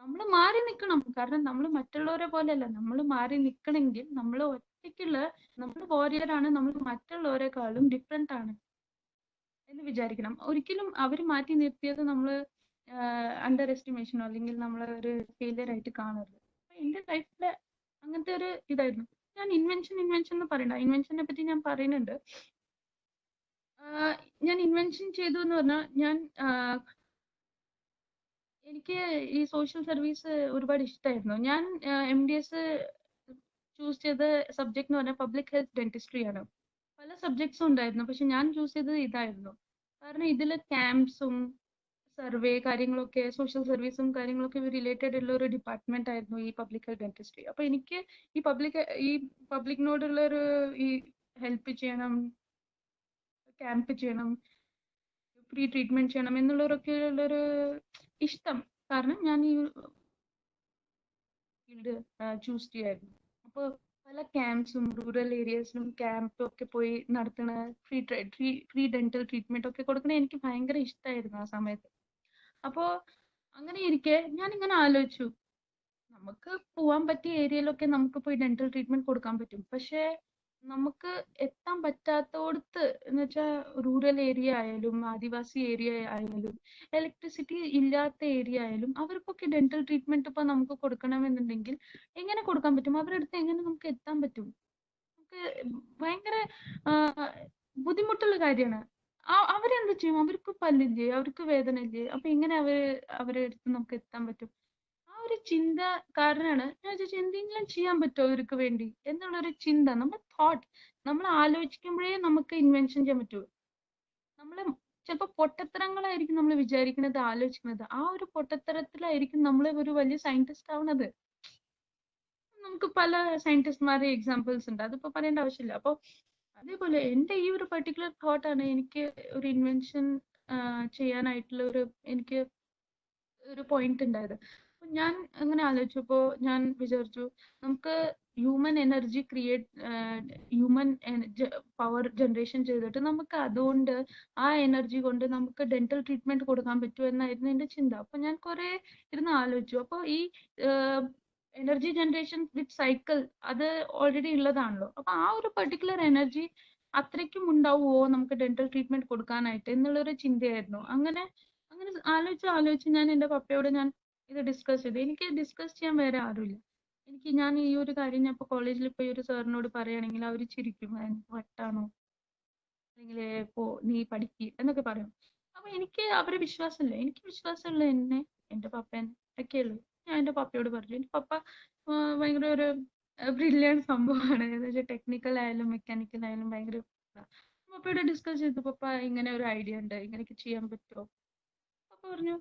നമ്മൾ മാറി നിൽക്കണം, കാരണം നമ്മൾ മറ്റുള്ളവരെ പോലെയല്ല. നമ്മൾ മാറി നിൽക്കണമെങ്കിൽ നമ്മൾ ഒറ്റയ്ക്കുള്ള, നമ്മൾ വാരിയറാണ്, നമ്മൾ മറ്റുള്ളവരെക്കാളും ഡിഫറെന്റ് ആണ് എന്ന് വിചാരിക്കണം. ഒരിക്കലും അവർ മാറ്റി നിർത്തിയത് നമ്മൾ അണ്ടർ എസ്റ്റിമേഷനോ അല്ലെങ്കിൽ നമ്മൾ ഒരു ഫെയിലിയർ ആയിട്ട് കാണരുത്. എന്റെ ലൈഫിലെ അങ്ങനത്തെ ഒരു ഇതായിരുന്നു. ഞാൻ ഇൻവെൻഷൻ എന്ന് പറയണ്ട, ഇൻവെൻഷനെ പറ്റി ഞാൻ പറയുന്നുണ്ട്. ഞാൻ ഇൻവെൻഷൻ ചെയ്തു എന്ന് പറഞ്ഞാൽ എനിക്ക് ഈ സോഷ്യൽ സർവീസ് ഒരുപാട് ഇഷ്ടമായിരുന്നു. ഞാൻ MDS ചൂസ് ചെയ്ത സബ്ജക്ട് എന്ന് പറഞ്ഞാൽ പബ്ലിക് ഹെൽത്ത് ഡെന്റിസ്ട്രി ആണ്. പല സബ്ജക്ട്സും ഉണ്ടായിരുന്നു, പക്ഷെ ഞാൻ ചൂസ് ചെയ്തത് ഇതായിരുന്നു. കാരണം ഇതിൽ ക്യാമ്പ്സും സർവേ കാര്യങ്ങളൊക്കെ, സോഷ്യൽ സർവീസും കാര്യങ്ങളൊക്കെ റിലേറ്റഡ് ഉള്ള ഒരു ഡിപ്പാർട്ട്മെന്റ് ആയിരുന്നു ഈ പബ്ലിക് ഹെൽത്ത് ഡെന്റിസ്ട്രി. അപ്പൊ എനിക്ക് ഈ പബ്ലിക്കിനോടുള്ള ഒരു ഈ ഹെൽപ്പ് ചെയ്യണം, ക്യാമ്പ് ചെയ്യണം, ഫ്രീ ട്രീറ്റ്മെന്റ് ചെയ്യണം എന്നുള്ളവരൊക്കെ ഉള്ളൊരു ഇഷ്ടം കാരണം ഞാൻ ഈ ഫീൽഡ് ചൂസ് ചെയ്യായിരുന്നു. അപ്പോൾ പല ക്യാമ്പ്സും റൂറൽ ഏരിയസിലും ക്യാമ്പും ഒക്കെ പോയി നടത്തുന്ന ഫ്രീ ഡെന്റൽ ട്രീറ്റ്മെന്റ് ഒക്കെ കൊടുക്കണ എനിക്ക് ഭയങ്കര ഇഷ്ടമായിരുന്നു ആ സമയത്ത്. അപ്പോ അങ്ങനെ ഇരിക്കെ ഞാൻ ഇങ്ങനെ ആലോചിച്ചു, നമുക്ക് പോവാൻ പറ്റിയ ഏരിയയിലൊക്കെ നമുക്ക് പോയി ഡെന്റൽ ട്രീറ്റ്മെന്റ് കൊടുക്കാൻ പറ്റും. പക്ഷെ നമുക്ക് എത്താൻ പറ്റാത്തോടത്ത് എന്ന് വെച്ചാൽ റൂറൽ ഏരിയ ആയാലും ആദിവാസി ഏരിയ ആയാലും ഇലക്ട്രിസിറ്റി ഇല്ലാത്ത ഏരിയ ആയാലും അവർക്കൊക്കെ ഡെന്റൽ ട്രീറ്റ്മെന്റ് ഇപ്പൊ നമുക്ക് കൊടുക്കണമെന്നുണ്ടെങ്കിൽ എങ്ങനെ കൊടുക്കാൻ പറ്റും? അവരുടെ അടുത്ത് എങ്ങനെ നമുക്ക് എത്താൻ പറ്റും? നമുക്ക് ഭയങ്കര ബുദ്ധിമുട്ടുള്ള കാര്യമാണ്. അവരെന്ത് ചെയ്യും? അവർക്ക് പല്ലില്ലേ, അവർക്ക് വേദന ഇല്ലേ, അപ്പൊ എങ്ങനെ അവരെ അടുത്ത് നമുക്ക് എത്താൻ പറ്റും? ആ ഒരു ചിന്ത കാരണമാണ് ഞാൻ വിചാരിച്ചു എന്തെങ്കിലും ചെയ്യാൻ പറ്റുമോ അവർക്ക് വേണ്ടി എന്നുള്ളൊരു ചിന്ത. നമ്മൾ ആലോചിക്കുമ്പോഴേ നമുക്ക് ഇൻവെൻഷൻ ചെയ്യാൻ പറ്റുമോ. നമ്മള് ചിലപ്പോ പൊട്ടത്തരങ്ങളായിരിക്കും നമ്മൾ വിചാരിക്കുന്നത്, ആലോചിക്കുന്നത്. ആ ഒരു പൊട്ടത്തരത്തിലായിരിക്കും നമ്മൾ ഒരു വലിയ സയന്റിസ്റ്റ് ആവുന്നത്. നമുക്ക് പല സയന്റിസ്റ്റ്മാരെ എക്സാമ്പിൾസ് ഉണ്ട്, അതിപ്പോ പറയേണ്ട ആവശ്യമില്ല. അപ്പൊ അതേപോലെ എന്റെ ഈ ഒരു പർട്ടിക്കുലർ തോട്ടാണ് എനിക്ക് ഒരു ഇൻവെൻഷൻ ചെയ്യാനായിട്ടുള്ള എനിക്ക് ഒരു പോയിന്റ് ഉണ്ടായത്. അപ്പൊ ഞാൻ അങ്ങനെ ആലോചിച്ചപ്പോ ഞാൻ വിചാരിച്ചു നമുക്ക് human energy human power generation ചെയ്തിട്ട് നമുക്ക് അതുകൊണ്ട് ആ എനർജി കൊണ്ട് നമുക്ക് ഡെന്റൽ ട്രീറ്റ്മെന്റ് കൊടുക്കാൻ പറ്റുമോ എന്നായിരുന്നു എന്റെ ചിന്ത. അപ്പൊ ഞാൻ കുറെ ഇരുന്ന് ആലോചിച്ചു. അപ്പൊ ഈ എനർജി ജനറേഷൻ വിത്ത് സൈക്കിൾ അത് ഓൾറെഡി ഉള്ളതാണല്ലോ. അപ്പൊ ആ ഒരു പർട്ടിക്കുലർ എനർജി അത്രയ്ക്കും ഉണ്ടാവുമോ നമുക്ക് ഡെന്റൽ ട്രീറ്റ്മെന്റ് കൊടുക്കാനായിട്ട് എന്നുള്ളൊരു ചിന്തയായിരുന്നു. അങ്ങനെ ആലോചിച്ച് ഞാൻ എന്റെ പപ്പയോട് ഞാൻ ഇത് ഡിസ്കസ് ചെയ്തു. എനിക്ക് ഡിസ്കസ് ചെയ്യാൻ വേറെ ആരുമില്ല. ഞാൻ ഈ ഒരു കാര്യം ഞാൻ ഇപ്പൊ കോളേജിൽ പോയി ഒരു സാറിനോട് പറയുകയാണെങ്കിൽ അവർ ചിരിക്കും, വട്ടാണോ, അല്ലെങ്കിൽ നീ പഠിക്ക് എന്നൊക്കെ പറയും. അപ്പൊ എനിക്ക് അവരെ വിശ്വാസമില്ല. എനിക്ക് വിശ്വാസമുള്ള എന്നെ, എന്റെ പപ്പേനെ ഒക്കെയുള്ളൂ. ഞാൻ എന്റെ പപ്പയോട് പറഞ്ഞു. എന്റെ പപ്പ ഭയങ്കര ഒരു ബ്രില്യൻറ്റ് സംഭവമാണ്. എന്ന് വെച്ചാൽ ടെക്നിക്കൽ ആയാലും മെക്കാനിക്കൽ ആയാലും ഭയങ്കര പപ്പയോട് ഡിസ്കസ് ചെയ്തു. പപ്പ ഇങ്ങനെ ഒരു ഐഡിയ ഉണ്ട്, ഇങ്ങനെയൊക്കെ ചെയ്യാൻ പറ്റുമോ? പപ്പ പറഞ്ഞു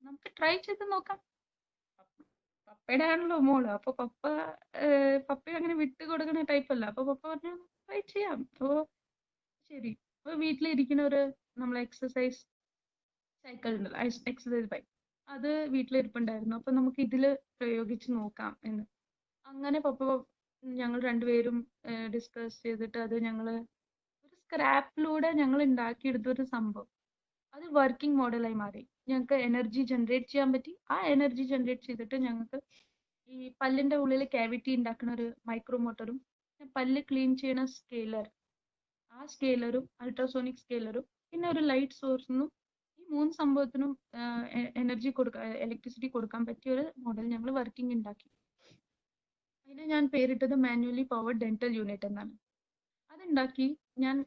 നമുക്ക് ട്രൈ ചെയ്ത് നോക്കാം. പപ്പയുടെ ആണല്ലോ മോള്. അപ്പൊ പപ്പയെ അങ്ങനെ വിട്ടു കൊടുക്കുന്ന ടൈപ്പ് അല്ല. അപ്പൊ പപ്പ പറഞ്ഞു ട്രൈ ചെയ്യാം. അപ്പൊ ശരി. അപ്പൊ വീട്ടിലിരിക്കുന്ന നമ്മളെ എക്സസൈസ് സൈക്കിൾ ഉണ്ടല്ലോ, എക്സസൈസ് ബൈക്ക്, അത് വീട്ടിലിരിപ്പുണ്ടായിരുന്നു. അപ്പൊ നമുക്ക് ഇതില് പ്രയോഗിച്ച് നോക്കാം എന്ന്. അങ്ങനെ ഞങ്ങൾ രണ്ടുപേരും ഡിസ്കസ് ചെയ്തിട്ട് അത് ഞങ്ങള് ഒരു സ്ക്രാപ്പിലൂടെ ഞങ്ങൾ ഉണ്ടാക്കിയെടുത്തൊരു സംഭവം അത് വർക്കിംഗ് മോഡലായി മാറി. ഞങ്ങൾക്ക് എനർജി ജനറേറ്റ് ചെയ്യാൻ പറ്റി. ആ എനർജി ജനറേറ്റ് ചെയ്തിട്ട് ഞങ്ങൾക്ക് ഈ പല്ലിന്റെ ഉള്ളിൽ ക്യാവിറ്റി ഉണ്ടാക്കുന്ന ഒരു മൈക്രോ മോട്ടറും പല്ല് ക്ലീൻ ചെയ്യുന്ന സ്കെയിലർ, ആ സ്കെയിലറും അൾട്രാസോണിക് സ്കെയിലറും പിന്നെ ഒരു ലൈറ്റ് സോഴ്സിനും ഈ 3 സംഭവത്തിനും ഇലക്ട്രിസിറ്റി കൊടുക്കാൻ പറ്റിയ ഒരു മോഡൽ ഞങ്ങൾ വർക്കിംഗ് ഉണ്ടാക്കി. അതിന് ഞാൻ പേരിട്ടത് മാനുവലി പവർഡ് ഡെന്റൽ യൂണിറ്റ് എന്നാണ്. അതുണ്ടാക്കി ഞാൻ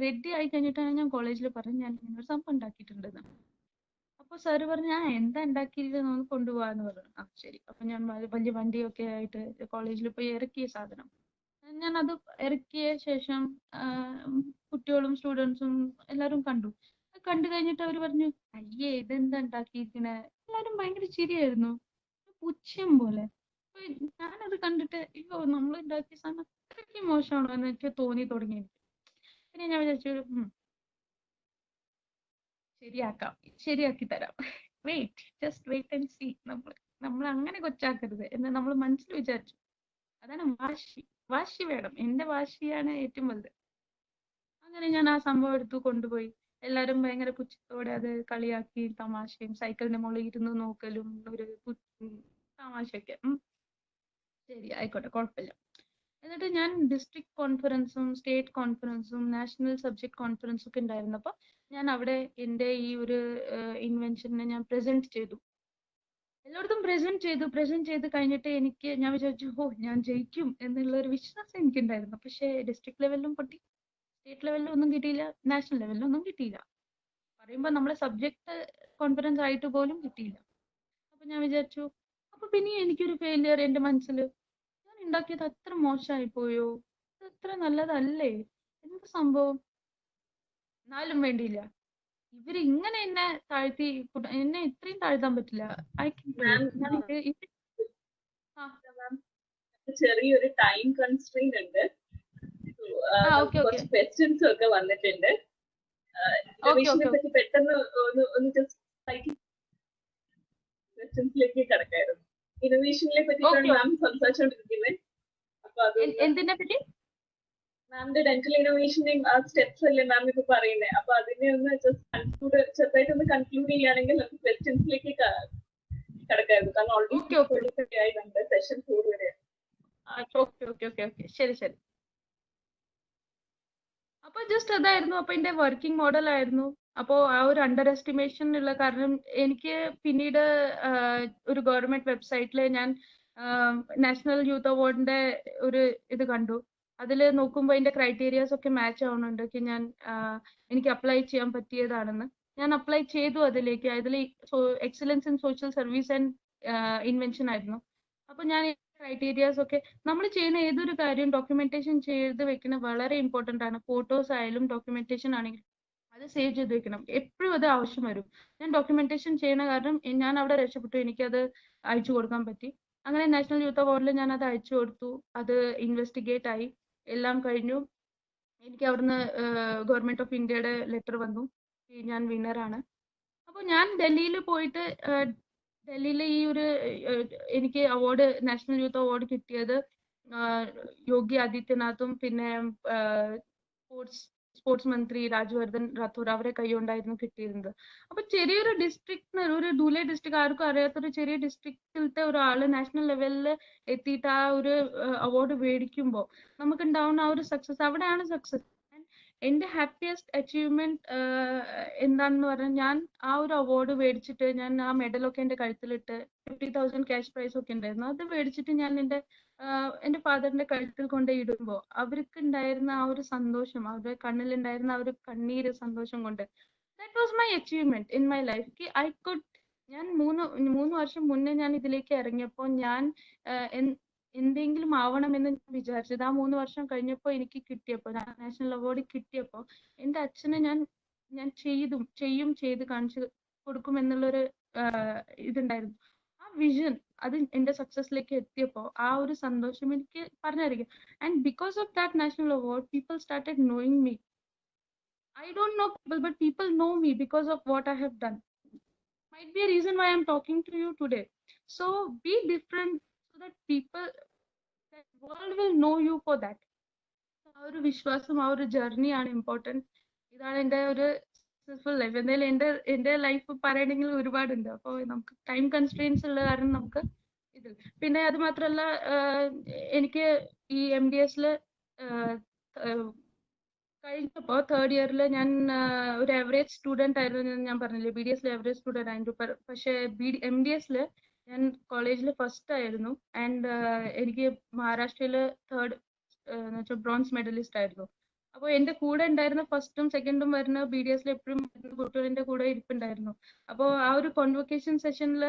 റെഡി ആയി കഴിഞ്ഞിട്ടാണ് ഞാൻ കോളേജിൽ പറഞ്ഞു ഞാൻ ഇങ്ങനെ ഒരു സംഭവം ഉണ്ടാക്കിയിട്ടുണ്ടെന്ന്. അപ്പൊ സാറ് പറഞ്ഞു എന്താ ഉണ്ടാക്കിയിരിക്കുന്നത് ഒന്ന് കൊണ്ടുപോകാന്ന് പറഞ്ഞു. ആ ശരി. അപ്പൊ ഞാൻ വലിയ വണ്ടിയൊക്കെ ആയിട്ട് കോളേജിൽ പോയി ഇറക്കിയ സാധനം. ഞാൻ അത് ഇറക്കിയ ശേഷം കുട്ടികളും സ്റ്റുഡൻസും എല്ലാരും കണ്ടു. കണ്ടു കഴിഞ്ഞിട്ട് അവർ പറഞ്ഞു അയ്യേ ഇതെന്താ ഉണ്ടാക്കിയിരിക്കണേ. എല്ലാരും ഭയങ്കര ചിരിയായിരുന്നു, പുച്ഛം പോലെ. അപ്പൊ ഞാനത് കണ്ടിട്ട് അയ്യോ നമ്മൾ ഉണ്ടാക്കിയ സാധനം അത്രയ്ക്ക് മോശമാണോ എന്ന് എനിക്ക് തോന്നി തുടങ്ങി. പിന്നെ ഞാൻ വിചാരിച്ചു ശരിയാക്കി തരാം. Just wait and see. നമ്മൾ അങ്ങനെ കൊച്ചാക്കരുത് എന്ന് നമ്മൾ മനസ്സിൽ വിചാരിച്ചു. അതാണ് വാശി വേണം. എന്റെ വാശിയാണ് ഏറ്റവും വലുത്. അങ്ങനെ ഞാൻ ആ സംഭവം എടുത്തു കൊണ്ടുപോയി. എല്ലാരും ഭയങ്കര പുച്ഛത്തോടെ അത് കളിയാക്കി തമാശയും സൈക്കിളിന്റെ മുകളിൽ ഇരുന്ന് നോക്കലും ഒരു തമാശയൊക്കെ. ശരി ആയിക്കോട്ടെ, കുഴപ്പമില്ല. എന്നിട്ട് ഞാൻ ഡിസ്ട്രിക്ട് കോൺഫറൻസും സ്റ്റേറ്റ് കോൺഫറൻസും നാഷണൽ സബ്ജക്ട് കോൺഫറൻസും ഒക്കെ ഉണ്ടായിരുന്നപ്പോൾ ഞാൻ അവിടെ എൻ്റെ ഈ ഒരു ഇൻവെൻഷനെ ഞാൻ പ്രസന്റ് ചെയ്തു. എല്ലായിടത്തും പ്രസന്റ് ചെയ്ത് കഴിഞ്ഞിട്ട് ഞാൻ വിചാരിച്ചു ഞാൻ ജയിക്കും എന്നുള്ള ഒരു വിശ്വാസം എനിക്കുണ്ടായിരുന്നു. പക്ഷേ ഡിസ്ട്രിക്ട് ലെവലിലും പൊട്ടി, സ്റ്റേറ്റ് ലെവലിലും ഒന്നും കിട്ടിയില്ല, നാഷണൽ ലെവലിലും ഒന്നും കിട്ടിയില്ല. പറയുമ്പോൾ നമ്മളെ സബ്ജക്ട് കോൺഫറൻസ് ആയിട്ട് പോലും കിട്ടിയില്ല. അപ്പൊ ഞാൻ വിചാരിച്ചു അപ്പൊ പിന്നെ എനിക്കൊരു ഫെയിലിയർ എന്റെ മനസ്സിൽ. ഞാൻ ഉണ്ടാക്കിയത് അത്ര മോശമായി പോയോ, അത്ര നല്ലതല്ലേ, എന്ത് സംഭവം. എന്നാലും വേണ്ടിയില്ല, ഇവര് ഇങ്ങനെ എന്നെ താഴ്ത്തി, എന്നെ ഇത്രയും താഴ്ത്താൻ പറ്റില്ല. ചെറിയൊരു ടൈം കൺസ്ട്രെയിന്റ് ഉണ്ട്. കുറച്ച് ക്വസ്റ്റ്യൻസ് ഒക്കെ വന്നിട്ടുണ്ട്. ഇന്നോവേഷനെ പറ്റി പെട്ടെന്ന് ഒന്ന് ക്വസ്റ്റ്യൻസിലേക്ക് കിടക്കായിരുന്നു. ഇന്നോവേഷനെ പറ്റിയിട്ടാണ് മാം സംസാരിച്ചുകൊണ്ടിരിക്കുന്നത്. അപ്പൊ അത് എന്തിനെ പറ്റി? മാമിന്റെ ഡെന്റൽ ഇന്നോവേഷന്റെയും ആ സ്റ്റെപ്സ് അല്ലേ മാം ഇപ്പൊ പറയുന്നത്. അപ്പൊ അതിനെ ഒന്ന് ജസ്റ്റ് ചെറുതായിട്ട് ഒന്ന് കൺക്ലൂഡ് ചെയ്യുകയാണെങ്കിൽ നമുക്ക് ക്വസ്റ്റ്യൻസിലേക്ക് കിടക്കായിരുന്നു. കാരണം ഓൾറെഡി ആയി നമ്മുടെ സെഷൻ 4 വരെ. ശരി ശരി. അപ്പൊ ജസ്റ്റ് അതായിരുന്നു. അപ്പൊ എന്റെ വർക്കിംഗ് മോഡൽ ആയിരുന്നു. അപ്പോ ആ ഒരു അണ്ടർ എസ്റ്റിമേഷൻ ഉള്ള കാരണം എനിക്ക് പിന്നീട് ഒരു ഗവൺമെന്റ് വെബ്സൈറ്റിൽ ഞാൻ നാഷണൽ യൂത്ത് അവാർഡിന്റെ ഒരു ഇത് കണ്ടു. അതിൽ നോക്കുമ്പോൾ അതിന്റെ ക്രൈറ്റീരിയാസ് ഒക്കെ മാച്ച് ആവുന്നുണ്ട്. ഞാൻ എനിക്ക് അപ്ലൈ ചെയ്യാൻ പറ്റിയതാണെന്ന് ഞാൻ അപ്ലൈ ചെയ്തു അതിലേക്ക്. അതിൽ excellence in social service and invention ആയിരുന്നു. അപ്പൊ ഞാൻ ക്രൈറ്റീരിയാസ് ഒക്കെ നമ്മൾ ചെയ്യുന്ന ഏതൊരു കാര്യം ഡോക്യുമെന്റേഷൻ ചെയ്ത് വെക്കുന്നത് വളരെ ഇമ്പോർട്ടന്റ് ആണ്. ഫോട്ടോസ് ആയാലും ഡോക്യുമെന്റേഷൻ ആണെങ്കിലും അത് സേവ് ചെയ്ത് വെക്കണം. എപ്പോഴും അത് ആവശ്യം വരും. ഞാൻ ഡോക്യുമെന്റേഷൻ ചെയ്യുന്ന കാരണം ഞാൻ അവിടെ രക്ഷപ്പെട്ടു. എനിക്കത് അയച്ചു കൊടുക്കാൻ പറ്റി. അങ്ങനെ നാഷണൽ യൂത്ത് അവാർഡിൽ ഞാൻ അത് അയച്ചു കൊടുത്തു. അത് ഇൻവെസ്റ്റിഗേറ്റ് ആയി, എല്ലാം കഴിഞ്ഞു. എനിക്ക് അവിടുന്ന് ഗവൺമെന്റ് ഓഫ് ഇന്ത്യയുടെ ലെറ്റർ വന്നു, ഞാൻ വിന്നറാണ്. അപ്പോൾ ഞാൻ ഡൽഹിയിൽ പോയിട്ട് ഡൽഹിയിൽ ഈ ഒരു എനിക്ക് അവാർഡ് നാഷണൽ യൂത്ത് അവാർഡ് കിട്ടിയത് യോഗി ആദിത്യനാഥും പിന്നെ സ്പോർട്സ് മന്ത്രി രാജ്വർദ്ധൻ റാത്തോർ അവരെ കൈകൊണ്ടായിരുന്നു കിട്ടിയിരുന്നത്. അപ്പൊ ചെറിയൊരു ഡിസ്ട്രിക്ട്, ഒരു ധൂലെ ഡിസ്ട്രിക്ട്, ആർക്കും അറിയാത്തൊരു ചെറിയ ഡിസ്ട്രിക്റ്റിലത്തെ ഒരാള് നാഷണൽ ലെവലിൽ എത്തിയിട്ട് ആ ഒരു അവാർഡ് മേടിക്കുമ്പോൾ നമുക്ക് ഉണ്ടാവുന്ന ആ ഒരു സക്സസ്, അവിടെയാണ് സക്സസ്. എന്റെ ഹാപ്പിയസ്റ്റ് അച്ചീവ്മെന്റ് എന്താണെന്ന് പറഞ്ഞാൽ ഞാൻ ആ ഒരു അവാർഡ് മേടിച്ചിട്ട് ഞാൻ ആ മെഡലൊക്കെ എന്റെ കഴുത്തിലിട്ട് 50,000 ക്യാഷ് പ്രൈസ് ഒക്കെ ഉണ്ടായിരുന്നു. അത് മേടിച്ചിട്ട് ഞാൻ എന്റെ ഫാദറിന്റെ കഴുത്തിൽ കൊണ്ട് ഇടുമ്പോൾ അവർക്ക് ഉണ്ടായിരുന്ന ആ ഒരു സന്തോഷം, അവരുടെ കണ്ണിലുണ്ടായിരുന്ന ആ ഒരു കണ്ണീര് സന്തോഷം കൊണ്ട്, that was my achievement in my life. ഞാൻ മൂന്ന് വർഷം മുന്നേ ഞാൻ ഇതിലേക്ക് ഇറങ്ങിയപ്പോൾ ഞാൻ എന്തെങ്കിലും ആവണമെന്ന് ഞാൻ വിചാരിച്ചത് ആ 3 വർഷം കഴിഞ്ഞപ്പോൾ എനിക്ക് കിട്ടിയപ്പോൾ, നാഷണൽ അവാർഡ് കിട്ടിയപ്പോൾ എന്റെ അച്ഛനെ ഞാൻ ചെയ്ത് കാണിച്ചു കൊടുക്കുമെന്നുള്ളൊരു ഇതുണ്ടായിരുന്നു. ആ വിഷൻ അത് എന്റെ സക്സസിലേക്ക് എത്തിയപ്പോൾ ആ ഒരു സന്തോഷം എനിക്ക് പറഞ്ഞറിയിക്കും. And because of that national award people started knowing me. I don't know people, but people know me because of what I have done. Might be a reason why I'm talking to you today. So be different so that that world will know you for that. ആ ഒരു വിശ്വാസം, ആ ഒരു journey ആണ് important. ഇതാണ് എൻ്റെ ഒരു successful life. എന്തായാലും എൻ്റെ ലൈഫ് പറയണമെങ്കിൽ ഒരുപാടുണ്ട്. അപ്പോൾ നമുക്ക് ടൈം കൺസ്ട്രെയിൻസ് ഉള്ള കാരണം നമുക്ക് ഇത്. പിന്നെ അത് മാത്രമല്ല, എനിക്ക് ഈ MDSൽ കഴിഞ്ഞപ്പോൾ തേർഡ് ഇയറിൽ ഞാൻ ഒരു ആവറേജ് സ്റ്റുഡന്റ് ആയിരുന്നു. ഞാൻ പറഞ്ഞില്ലേ BDSൽ ആവറേജ് സ്റ്റുഡന്റ് ആയിരുന്നു. പക്ഷേ MDSൽ ഞാൻ കോളേജിൽ ഫസ്റ്റ് ആയിരുന്നു. ആൻഡ് എനിക്ക് മഹാരാഷ്ട്രയിൽ തേർഡ് ബ്രോൺസ് മെഡലിസ്റ്റ് ആയിരുന്നു. അപ്പോൾ എൻ്റെ കൂടെ ഉണ്ടായിരുന്ന ഫസ്റ്റും സെക്കൻഡും വരുന്ന BDSൽ എപ്പോഴും കുട്ടികളുടെ കൂടെ ഇരിപ്പുണ്ടായിരുന്നു. അപ്പോൾ ആ ഒരു കോൺവൊക്കേഷൻ സെഷനിൽ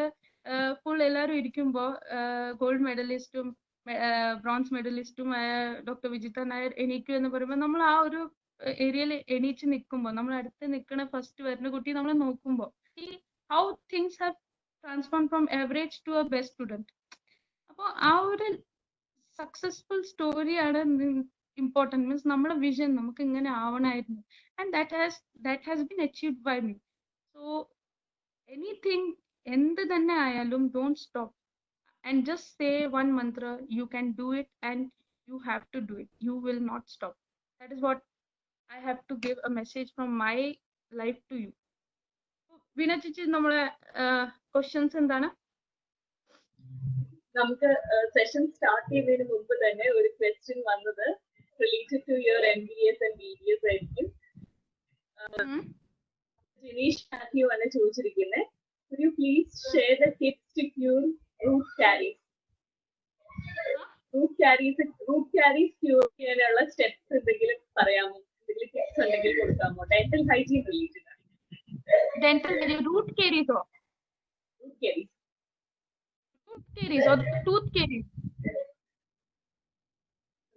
ഫുൾ എല്ലാവരും ഇരിക്കുമ്പോൾ ഗോൾഡ് മെഡലിസ്റ്റും ബ്രോൺസ് മെഡലിസ്റ്റും ഡോക്ടർ വിജിത നായർ എണീക്കു എന്ന് പറയുമ്പോൾ നമ്മൾ ആ ഒരു ഏരിയയിൽ എണീച്ച് നിൽക്കുമ്പോൾ, നമ്മൾ അടുത്ത് നിൽക്കുന്ന ഫസ്റ്റ് വരുന്ന കുട്ടി നമ്മൾ നോക്കുമ്പോൾ how things have transform from average to a best student. അപ്പോൾ ആ ഒരു സക്സസ്ഫുൾ സ്റ്റോറിയാണ് ഇമ്പോർട്ടൻറ്റ്. മീൻസ് നമ്മുടെ വിഷൻ നമുക്ക് ഇങ്ങനെ ആവണമായിരുന്നു. And that has been achieved by me. So anything എന്ത് തന്നെ ആയാലും don't stop and just say one mantra. You can do it and you have to do it. You will not stop. That is what I have to give a message from my life to you. വീണ ചേച്ചി, നമ്മളെ questions എന്താണ്? നമുക്ക് session start ചെയ്യുന്നതിന് മുമ്പ് തന്നെ ഒരു question വന്നത് related to your MBS and BDS ആയിരിക്കും. ജിനീഷ് മാത്യു ആണ് ചോദിച്ചിരിക്കുന്നത്. Could you please share the tips to cure root caries? Root caries cure ചെയ്യാനുള്ള സ്റ്റെപ്സ് എന്തെങ്കിലും പറയാമോ? എന്തെങ്കിലും ടിപ്സ് ഉണ്ടെങ്കിൽ കൊടുക്കാമോ? ഡെന്റൽ ഹൈജീൻ റിലേറ്റഡ് ആണ്. root caries or tooth caries?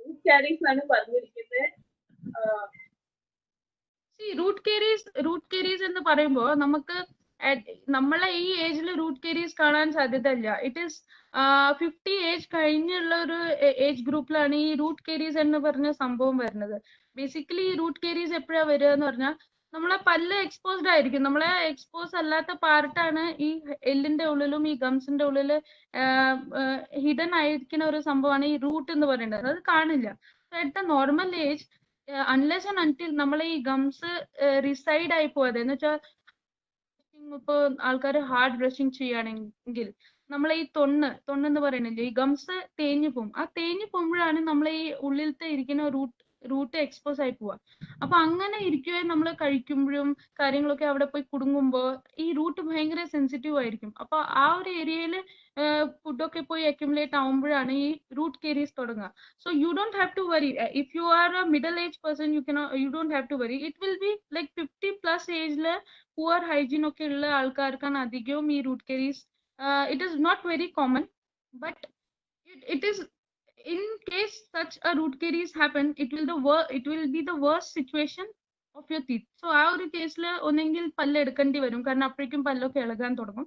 Root caries ആണ് പറഞ്ഞിരിക്കുന്നത്. റൂട്ട് കേരീസ് എന്ന് പറയുമ്പോൾ നമുക്ക് നമ്മളെ ഈ ഏജിൽ റൂട്ട് കേരീസ് കാണാൻ സാധ്യതയില്ല. ഇറ്റ് ഈസ് 50 ഏജ് കഴിഞ്ഞുള്ള ഒരു ഏജ് ഗ്രൂപ്പിലാണ് ഈ റൂട്ട് കേരീസ് എന്ന് പറഞ്ഞ സംഭവം വരുന്നത്. ബേസിക്കലി ഈ റൂട്ട് കേരീസ് എപ്പോഴാണ് വരിക എന്ന് പറഞ്ഞാൽ നമ്മളെ പല്ല് എക്സ്പോസ്ഡ് ആയിരിക്കും. നമ്മളെ എക്സ്പോസ് അല്ലാത്ത പാർട്ടാണ് ഈ എല്ലിന്റെ ഉള്ളിലും ഈ ഗംസിന്റെ ഉള്ളില് ഹിഡൻ ആയിരിക്കുന്ന ഒരു സംഭവമാണ് ഈ റൂട്ട് എന്ന് പറയുന്നത്. അത് കാണില്ല. At the normal age unless and until നമ്മളെ ഈ ഗംസ് റിസൈഡ് ആയി പോയത് എന്ന് വെച്ചാൽ ഇപ്പൊ ആൾക്കാർ ഹാർഡ് ബ്രഷിങ് ചെയ്യുകയാണെങ്കിൽ നമ്മളെ ഈ തൊണ്ണെന്ന് പറയുന്നില്ലേ, ഈ ഗംസ് തേഞ്ഞു പോകും. ആ തേഞ്ഞു പോകുമ്പോഴാണ് നമ്മളെ ഈ ഉള്ളിലത്തെ ഇരിക്കുന്ന റൂട്ട് എക്സ്പോസ് ആയി പോവുക. അപ്പൊ അങ്ങനെ ഇരിക്കുവേ നമ്മൾ കഴിക്കുമ്പോഴും കാര്യങ്ങളൊക്കെ അവിടെ പോയി കുടുങ്ങുമ്പോൾ ഈ റൂട്ട് ഭയങ്കര സെൻസിറ്റീവ് ആയിരിക്കും. അപ്പൊ ആ ഒരു ഏരിയയിൽ ഫുഡൊക്കെ പോയി അക്യുമുലേറ്റ് ആവുമ്പോഴാണ് ഈ റൂട്ട് കേരീസ് തുടങ്ങുക. So you don't have to worry. If you are a middle age person you don't have to worry. It will be like 50+ ഏജില് പുവർ ഹൈജീൻ ഒക്കെ ഉള്ള ആൾക്കാർക്കാണ് അധികവും ഈ root caries. It is not very common, but it is in case such a root caries happen, it will be the worst situation of your teeth. So ആ ഒരു കേസിൽ ഒന്നെങ്കിൽ പല്ല് എടുക്കേണ്ടി വരും, കാരണം അപ്പോഴേക്കും പല്ലൊക്കെ ഇളകാൻ തുടങ്ങും.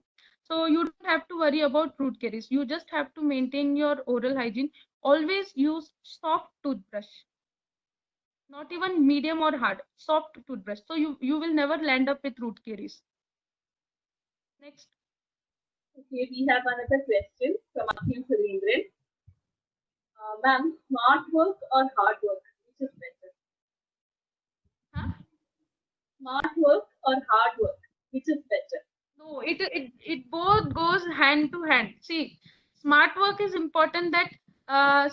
So you don't have to worry about root caries. You just have to maintain your oral hygiene. Always use soft toothbrush, not even medium or hard, soft toothbrush. So you will never land up with root caries. Next. Okay, we have another question from Akhil Surendran. Ma'am, smart work or hard work, which is better? Huh? Smart work or hard work, which is better? No, it both goes hand to hand. See, smart work is important. That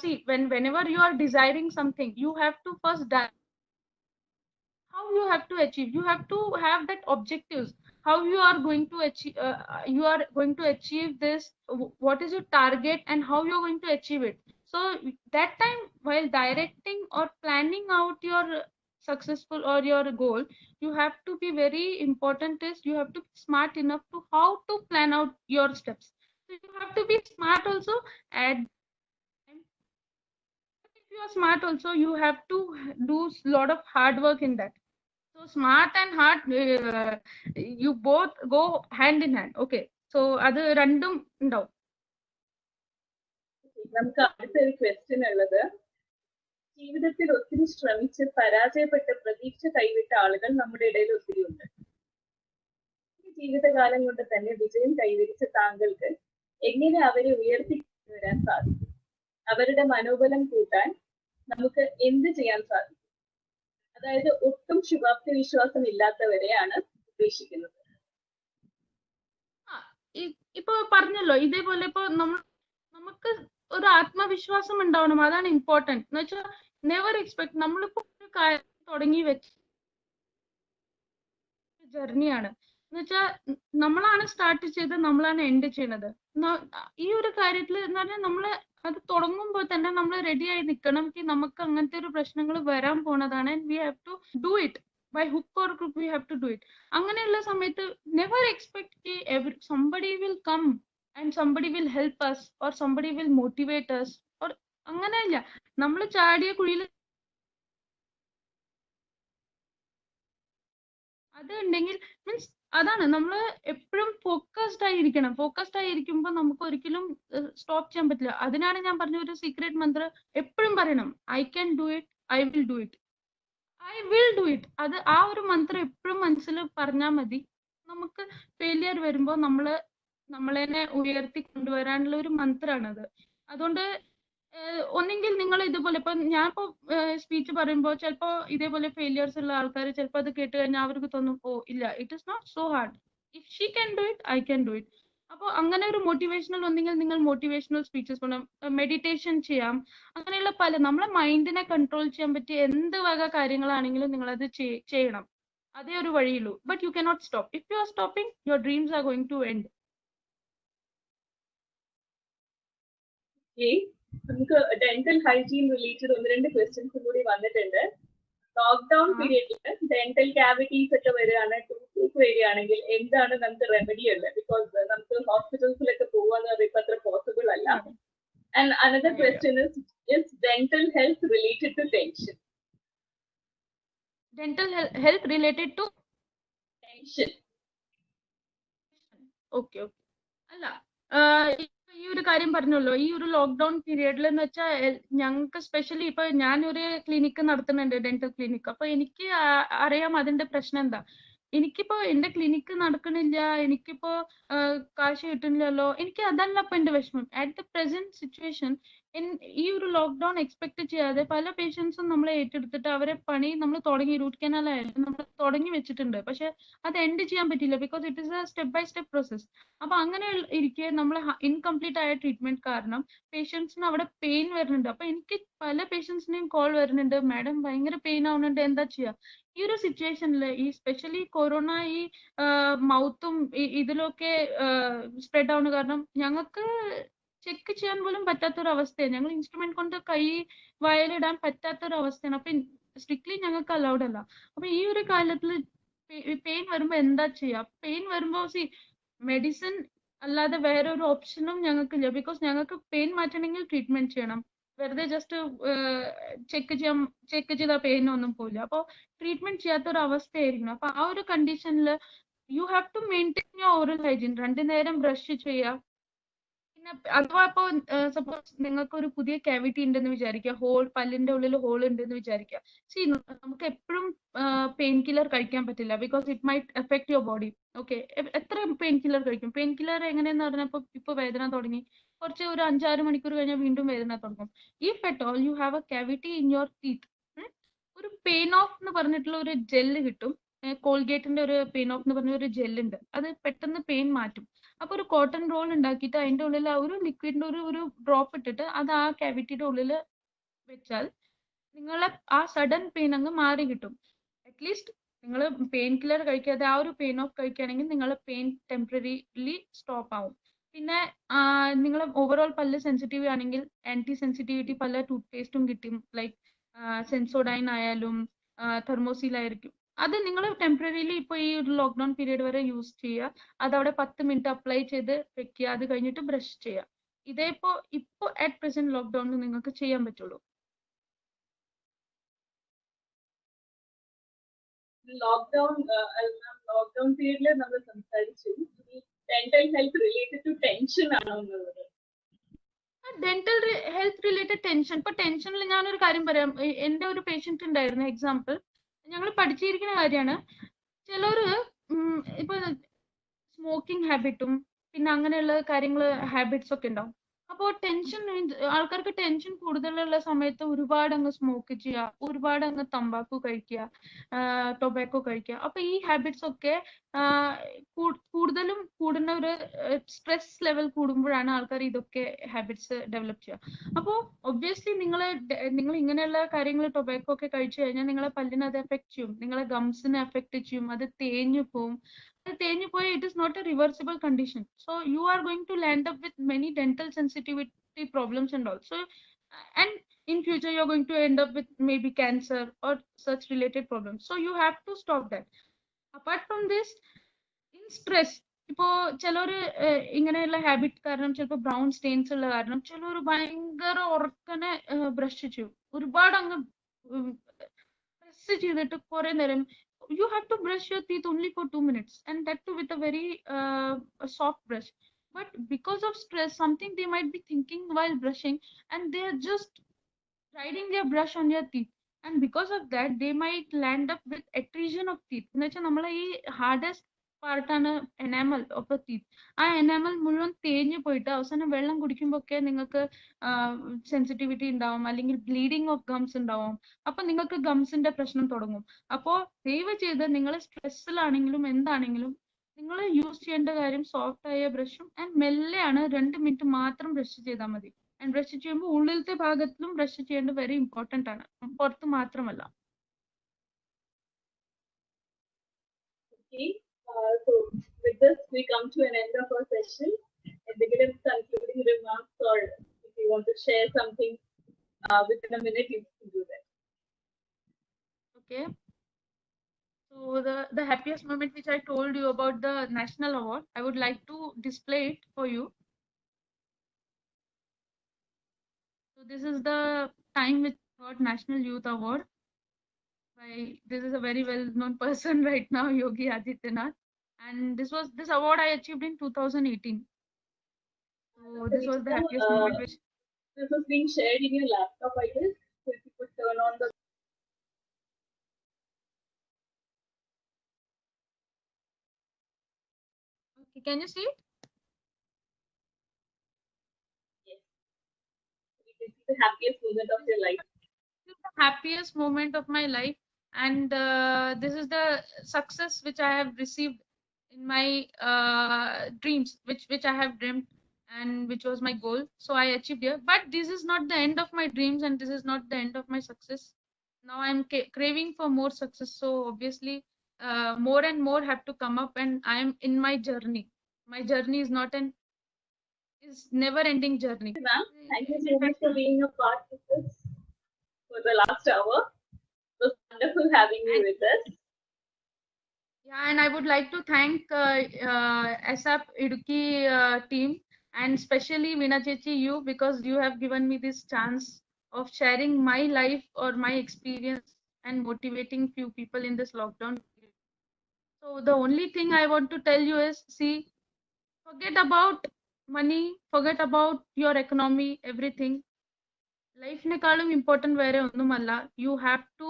see, whenever you are desiring something, you have to first how you have to achieve. You have to have that objectives. How you are going to achieve. You are going to achieve this. What is your target, and how you are going to achieve it. So that time, while directing or planning out your successful or your goal, you have to be very important is you have to be smart enough to how to plan out your steps. So you have to be smart also. At if you are smart also, you have to do a lot of hard work in that. So smart and hard, you both go hand in hand. Okay, so അത് രണ്ടും ഉണ്ടാവും. നമുക്ക് അടുത്തൊരു question ഉള്ളത്, ജീവിതത്തിൽ ഒത്തിരി ശ്രമിച്ച് പരാജയപ്പെട്ട പ്രതീക്ഷ കൈവിട്ട ആളുകൾ നമ്മുടെ ഇടയിൽ ഒത്തിരി ഉണ്ട്. ജീവിതകാലം കൊണ്ട് തന്നെ വിജയം കൈവരിച്ച താങ്കൾക്ക് എങ്ങനെ അവരെ ഉയർത്തിവരാൻ സാധിക്കും? അവരുടെ മനോബലം കൂട്ടാൻ നമുക്ക് എന്ത് ചെയ്യാൻ സാധിക്കും? അതായത് ഒട്ടും ശുഭാപ്തി വിശ്വാസം ഇല്ലാത്തവരെയാണ് ഉദ്ദേശിക്കുന്നത്. ഇപ്പൊ പറഞ്ഞല്ലോ, ഇതേപോലെ ഇപ്പൊ നമുക്ക് ഒരു ആത്മവിശ്വാസം ഉണ്ടാവണം. അതാണ് ഇമ്പോർട്ടന്റ്. എന്ന് വെച്ചാൽ നെവർ എക്സ്പെക്ട്. നമ്മളിപ്പോ ഒരു കാര്യം തുടങ്ങി വെച്ച ജേർണിയാണ് എന്ന് വെച്ചാൽ നമ്മളാണ് സ്റ്റാർട്ട് ചെയ്ത്, നമ്മളാണ് എൻഡ് ചെയ്യണത്. ഈ ഒരു കാര്യത്തിൽ എന്ന് പറഞ്ഞാൽ നമ്മള് അത് തുടങ്ങുമ്പോൾ തന്നെ നമ്മൾ റെഡി ആയി നിൽക്കണം. നമുക്ക് അങ്ങനത്തെ ഒരു പ്രശ്നങ്ങൾ വരാൻ പോണതാണ്. We have to do it by hook or crook. We have to do it. അങ്ങനെയുള്ള സമയത്ത് never expect somebody will come and somebody will help us or somebody will motivate us or അങ്ങനെയല്ല. നമ്മൾ ചാടിയ കുഴിയിൽ അത് ഉണ്ടെങ്കിൽ മീൻസ് അതാണ് നമ്മൾ എപ്പോഴും ഫോക്കസ്ഡ് ആയിരിക്കണം. ഫോക്കസ്ഡ് ആയിരിക്കുമ്പോൾ നമുക്ക് ഒരിക്കലും സ്റ്റോപ്പ് ചെയ്യാൻ പറ്റില്ല. അതിനാണ് ഞാൻ പറഞ്ഞ ഒരു സീക്രട്ട് മന്ത്രം എപ്പോഴും പറയണം, I can do it, I will do it, I will do it. അത് ആ ഒരു മന്ത്രം എപ്പോഴും മനസ്സിൽ പറഞ്ഞാൽ മതി. നമുക്ക് ഫെയിലിയർ വരുമ്പോൾ നമ്മളെ ഉയർത്തി കൊണ്ടുവരാനുള്ള ഒരു മന്ത്രമാണത്. അതുകൊണ്ട് ഒന്നെങ്കിൽ നിങ്ങൾ ഇതുപോലെ ഇപ്പൊ ഞാനിപ്പോ സ്പീച്ച് പറയുമ്പോൾ ചിലപ്പോ ഇതേപോലെ ഫെയിലിയേഴ്സ് ഉള്ള ആൾക്കാർ ചിലപ്പോൾ അത് കേട്ട് കഴിഞ്ഞാൽ അവർക്ക് തോന്നും, ഓ ഇല്ല, it is not so hard, if she can do it, I can do it. അപ്പോൾ അങ്ങനെ ഒരു മോട്ടിവേഷണൽ ഒന്നെങ്കിൽ നിങ്ങൾ മോട്ടിവേഷണൽ സ്പീച്ചസ് വേണം, മെഡിറ്റേഷൻ ചെയ്യാം. അങ്ങനെയുള്ള നമ്മളെ മൈൻഡിനെ കൺട്രോൾ ചെയ്യാൻ പറ്റിയ എന്ത് വക കാര്യങ്ങളാണെങ്കിലും നിങ്ങൾ അത് ചെയ്യണം. അതേ ഒരു വഴിയുള്ളൂ. But you cannot stop. If you are stopping, your dreams are going to end. നമുക്ക് ഡെന്റൽ ഹൈജീൻ റിലേറ്റഡ് 1-2 ക്വസ്റ്റ്യൻസ് കൂടി വന്നിട്ടുണ്ട്. ലോക്ക്ഡൌൺ പീരീഡിൽ ഡെന്റൽ ക്യാവിറ്റീസ് ഒക്കെ വരികയാണ്, ടൂത്ത് വരികയാണെങ്കിൽ എന്താണ് നമുക്ക് റെമഡി ഉള്ളത്? ബിക്കോസ് നമുക്ക് ഹോസ്പിറ്റൽസിലൊക്കെ പോവാന്ന് പറയുമ്പോൾ അത്ര പോസിബിൾ അല്ല. And another question is dental health related to tension? Dental health related to tension. Okay. അല്ല, ഈ ഒരു കാര്യം പറഞ്ഞല്ലോ, ഈ ഒരു ലോക്ക്ഡൌൺ പീരിയഡിൽ എന്ന് വെച്ചാൽ ഞങ്ങൾക്ക് സ്പെഷ്യലി ഇപ്പൊ ഞാനൊരു ക്ലിനിക്ക് നടത്തുന്നുണ്ട്, ഡെന്റൽ ക്ലിനിക്ക്. അപ്പൊ എനിക്ക് അറിയാം അതിന്റെ പ്രശ്നം എന്താ. എനിക്കിപ്പോ എന്റെ ക്ലിനിക്ക് നടക്കണില്ല, എനിക്കിപ്പോ കാശ് കിട്ടുന്നില്ലല്ലോ, എനിക്ക് അതല്ല ഇപ്പൊ എന്റെ വിഷമം. അറ്റ് ദ പ്രസന്റ് സിറ്റുവേഷൻ ഈ ഒരു ലോക്ക്ഡൌൺ എക്സ്പെക്ട് ചെയ്യാതെ പല പേഷ്യൻസും നമ്മളെ ഏറ്റെടുത്തിട്ട് അവരെ പണി നമ്മൾ തുടങ്ങി, റൂട്ട് കനാൽ ആയാലും നമ്മൾ തുടങ്ങി വെച്ചിട്ടുണ്ട്. പക്ഷെ അത് എൻഡ് ചെയ്യാൻ പറ്റില്ല, because it is a step by step process. അപ്പൊ അങ്ങനെ ഇരിക്കെ നമ്മൾ ഇൻകംപ്ലീറ്റ് ആയ ട്രീറ്റ്മെന്റ് കാരണം പേഷ്യൻസിന് അവിടെ പെയിൻ വരുന്നുണ്ട്. അപ്പൊ എനിക്ക് പല പേഷ്യൻസിനെയും കോൾ വരുന്നുണ്ട്, മാഡം ഭയങ്കര പെയിൻ ആവുന്നുണ്ട്, എന്താ ചെയ്യാ. ഈ ഒരു സിറ്റുവേഷനിൽ ഈ സ്പെഷ്യലി കൊറോണ ഈ മൗത്തും ഇതിലൊക്കെ സ്പ്രെഡ് ആവുന്ന കാരണം ഞങ്ങൾക്ക് ചെക്ക് ചെയ്യാൻ പോലും പറ്റാത്തൊരു അവസ്ഥയാണ്. ഞങ്ങൾ ഇൻസ്ട്രുമെന്റ് കൊണ്ട് കൈ വയലിടാൻ പറ്റാത്തൊരു അവസ്ഥയാണ്. അപ്പൊ സ്ട്രിക്ട്ലി ഞങ്ങൾക്ക് അലൗഡ് അല്ല. അപ്പൊ ഈ ഒരു കാലത്തിൽ പെയിൻ വരുമ്പോ എന്താ ചെയ്യാ. പെയിൻ വരുമ്പോ മെഡിസിൻ അല്ലാതെ വേറെ ഒരു ഓപ്ഷനും ഞങ്ങൾക്കില്ല. ബിക്കോസ് ഞങ്ങൾക്ക് പെയിൻ മാറ്റണമെങ്കിൽ ട്രീറ്റ്മെന്റ് ചെയ്യണം. വെറുതെ ജസ്റ്റ് ചെക്ക് ചെയ്താൽ പെയിൻ ഒന്നും പോയില്ല. അപ്പോൾ ട്രീറ്റ്മെന്റ് ചെയ്യാത്ത ഒരു അവസ്ഥയായിരിക്കണം. അപ്പൊ ആ ഒരു കണ്ടീഷനിൽ you have to maintain your oral hygiene. 2 നേരം ബ്രഷ് ചെയ്യുക. പിന്നെ അഥവാ ഇപ്പോ സപ്പോസ് നിങ്ങൾക്ക് ഒരു പുതിയ കാവിറ്റി ഉണ്ടെന്ന് വിചാരിക്കുക, പല്ലിന്റെ ഉള്ളിൽ ഹോൾ ഉണ്ടെന്ന് വിചാരിക്കുക. നമുക്ക് എപ്പോഴും പെയിൻ കില്ലർ കഴിക്കാൻ പറ്റില്ല, because it might effect your body. Okay, എത്ര പെയിൻ കില്ലർ കഴിക്കും? പെയിൻ കില്ലർ എങ്ങനെയെന്ന് പറഞ്ഞപ്പോ ഇപ്പൊ വേദന തുടങ്ങി, കുറച്ച് ഒരു 5-6 മണിക്കൂർ കഴിഞ്ഞാൽ വീണ്ടും വേദന തുടങ്ങും. If at all you have A cavity in your teeth, ഒരു പെയിൻ ഓഫ് എന്ന് പറഞ്ഞിട്ടുള്ള ഒരു ജെല്ല് കിട്ടും. കോൾഗേറ്റിന്റെ ഒരു പെയിൻ ഓഫ് എന്ന് പറഞ്ഞ ഒരു ജെല്ലുണ്ട്, അത് പെട്ടെന്ന് പെയിൻ മാറ്റും. അപ്പൊ ഒരു കോട്ടൺ റോൾ ഉണ്ടാക്കിയിട്ട് അതിന്റെ ഉള്ളിൽ ആ ഒരു ലിക്വിഡിന്റെ ഒരു ഡ്രോപ്പ് ഇട്ടിട്ട് അത് ആ കാവിറ്റിയുടെ ഉള്ളിൽ വെച്ചാൽ നിങ്ങളെ ആ സഡൻ പെയിൻ അങ്ങ് മാറി കിട്ടും. അറ്റ്ലീസ്റ്റ് നിങ്ങൾ പെയിൻ കില്ലർ കഴിക്കാതെ ആ ഒരു പെയിൻ ഓഫ് കഴിക്കുകയാണെങ്കിൽ നിങ്ങളെ പെയിൻ ടെമ്പററിലി സ്റ്റോപ്പ് ആവും. പിന്നെ നിങ്ങൾ ഓവറോൾ പല്ല് സെൻസിറ്റീവ് ആണെങ്കിൽ ആന്റി സെൻസിറ്റിവിറ്റി പല ടൂത്ത് പേസ്റ്റും കിട്ടും. ലൈക്ക് സെൻസോഡൈൻ ആയാലും തെർമോസീൽ ആയിരിക്കും. അത് നിങ്ങൾ ടെമ്പററിലി ഇപ്പോൾ ഈ ഒരു ലോക്ക്ഡൌൺ പീരീഡ് വരെ യൂസ് ചെയ്യുക. അതവിടെ 10 മിനിറ്റ് അപ്ലൈ ചെയ്ത് വെക്കുക. അത് കഴിഞ്ഞിട്ട് ബ്രഷ് ചെയ്യുക. ഇതേ ഇപ്പോ അറ്റ് പ്രസന്റ് ലോക്ക്ഡൌണിൽ നിങ്ങൾക്ക് ചെയ്യാൻ പറ്റുള്ളൂ. ലോക്ക്ഡൌൺ പീരീഡിൽ നമ്മൾ സംസാരിച്ചു dental health related to tension ആണോ എന്നുള്ളത്. Dental health related tension. ഇപ്പൊ ടെൻഷനിൽ ഞാനൊരു കാര്യം പറയാം. എന്റെ ഒരു പേഷ്യന്റ് ഉണ്ടായിരുന്നു, എക്സാമ്പിൾ ഞങ്ങൾ പഠിച്ചിരിക്കുന്ന കാര്യമാണ്. ചിലര് ഇപ്പൊ സ്മോക്കിംഗ് ഹാബിറ്റും പിന്നെ അങ്ങനെയുള്ള കാര്യങ്ങൾ ഹാബിറ്റ്സ് ഒക്കെ ഉണ്ടാവും. അപ്പോൾ ടെൻഷൻ ആൾക്കാർക്ക് ടെൻഷൻ കൂടുതലുള്ള സമയത്ത് ഒരുപാട് അങ്ങ് സ്മോക്ക് ചെയ്യുക, ഒരുപാട് അങ്ങ് തമ്പാക്കു കഴിക്കുക, ടൊബാക്കോ കഴിക്കുക. അപ്പൊ ഈ ഹാബിറ്റ്സ് ഒക്കെ കൂടുതലും കൂടുന്ന ഒരു സ്ട്രെസ് ലെവൽ കൂടുമ്പോഴാണ് ആൾക്കാർ ഇതൊക്കെ ഹാബിറ്റ്സ് ഡെവലപ്പ് ചെയ്യുക. അപ്പോൾ ഒബ്വിയസ്ലി നിങ്ങൾ ഇങ്ങനെയുള്ള കാര്യങ്ങൾ ടൊബാക്കോ ഒക്കെ കഴിച്ചു കഴിഞ്ഞാൽ നിങ്ങളെ പല്ലിനെ അത് എഫക്ട് ചെയ്യും, നിങ്ങളെ ഗംസിനെ എഫക്ട് ചെയ്യും, അത് തേഞ്ഞു പോവും. It is not a reversible condition. So you are going to land up with many dental sensitivity problems and also, and in future you're going to end up with maybe cancer or such related problems. So you have to stop that. Apart from this, in stress, ഇപ്പോ ചിലര് ഇങ്ങനെയുള്ള habit കാരണം ചിലപ്പോൾ brown Staines ഉള്ള കാരണം ചിലർ ഭയങ്കര ഉറക്കനെ brush ചെയ്യും, ഒരുപാട് അങ്ങ് പ്രസ് ചെയ്തിട്ട് കുറെ നേരം. You have to brush your teeth only for 2 minutes, and that too with a very soft brush. But because of stress, something they might be thinking while brushing, and they are just riding their brush on your teeth, and because of that they might land up with attrition of teeth. എന്നുവെച്ചാൽ നമ്മളെ ഈ hardest പാർട്ടാണ് enamel of the teeth. ആ enamel മുഴുവൻ തേഞ്ഞു പോയിട്ട് അവസാനം വെള്ളം കുടിക്കുമ്പോൾ ഒക്കെ നിങ്ങൾക്ക് സെൻസിറ്റിവിറ്റി ഉണ്ടാവും, അല്ലെങ്കിൽ ബ്ലീഡിങ് ഓഫ് ഗംസ് ഉണ്ടാവും. അപ്പൊ നിങ്ങൾക്ക് ഗംസിന്റെ പ്രശ്നം തുടങ്ങും. അപ്പോൾ ദയവ് ചെയ്ത് നിങ്ങൾ സ്ട്രെസ്സിലാണെങ്കിലും എന്താണെങ്കിലും നിങ്ങൾ യൂസ് ചെയ്യേണ്ട കാര്യം സോഫ്റ്റ് ആയ ബ്രഷും ആൻഡ് മെല്ലെയാണ് 2 മിനിറ്റ് മാത്രം ബ്രഷ് ചെയ്താൽ മതി. ആൻഡ് ബ്രഷ് ചെയ്യുമ്പോൾ ഉള്ളിലത്തെ ഭാഗത്തിലും ബ്രഷ് ചെയ്യേണ്ടത് വെരി ഇമ്പോർട്ടന്റ് ആണ്, പുറത്ത് മാത്രമല്ല. So with this we come to an end of our session. Endeങ്കിലും concluding remarks, or if you want to share something within a minute, you can do that. Okay. So the happiest moment which I told you about the national award, I would like to display it for you. So this is the time which got National Youth Award. This is a very well-known person right now, Yogi Adityanath, and this award I achieved in 2018. So So this was the happiest moment which this is being shared in your laptop, I guess. So if you could turn on the okay, can you see it? yes, you can see the happiest moment of your life. This is the happiest moment of my life, and this is the success which I have received in my dreams, which I have dreamt and which was my goal. So I achieved here. But this is not the end of my dreams, and this is not the end of my success. Now I'm craving for more success. So obviously, more and more have to come up, and I am in my journey. My journey is not an is never ending journey. Ma'am, thank you so much for being a part of this for the last hour. It was wonderful having you with us. Yeah, and I would like to thank ASAP Idukki team, and especially Veena Chechi, you, because you have given me this chance of sharing my life or my experience and motivating few people in this lockdown period. So the only thing I want to tell you is, see, forget about money, forget about your economy, everything. ലൈഫിനെക്കാളും important വേറെ ഒന്നുമല്ല. We have to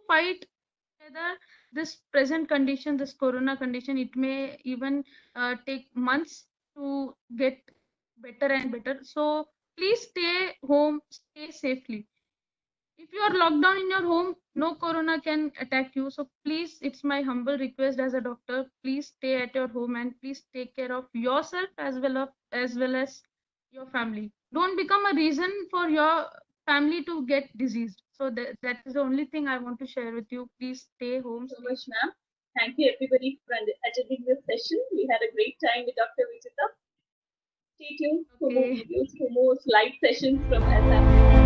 fight whether this present condition, this corona condition, it may even take months to get better and better. So please stay home, stay safely. If you are locked down in your home, no corona can attack you. So please, it's my humble request as a doctor, please stay at your home and please take care of yourself as well as your family. Don't become a reason for your family to get diseased. So that is the only thing I want to share with you. Please stay home. So much, ma'am. Thank you everybody for attending this session. We had a great time with Dr. Vichita. Stay tuned for more videos, for more live sessions from ASAP.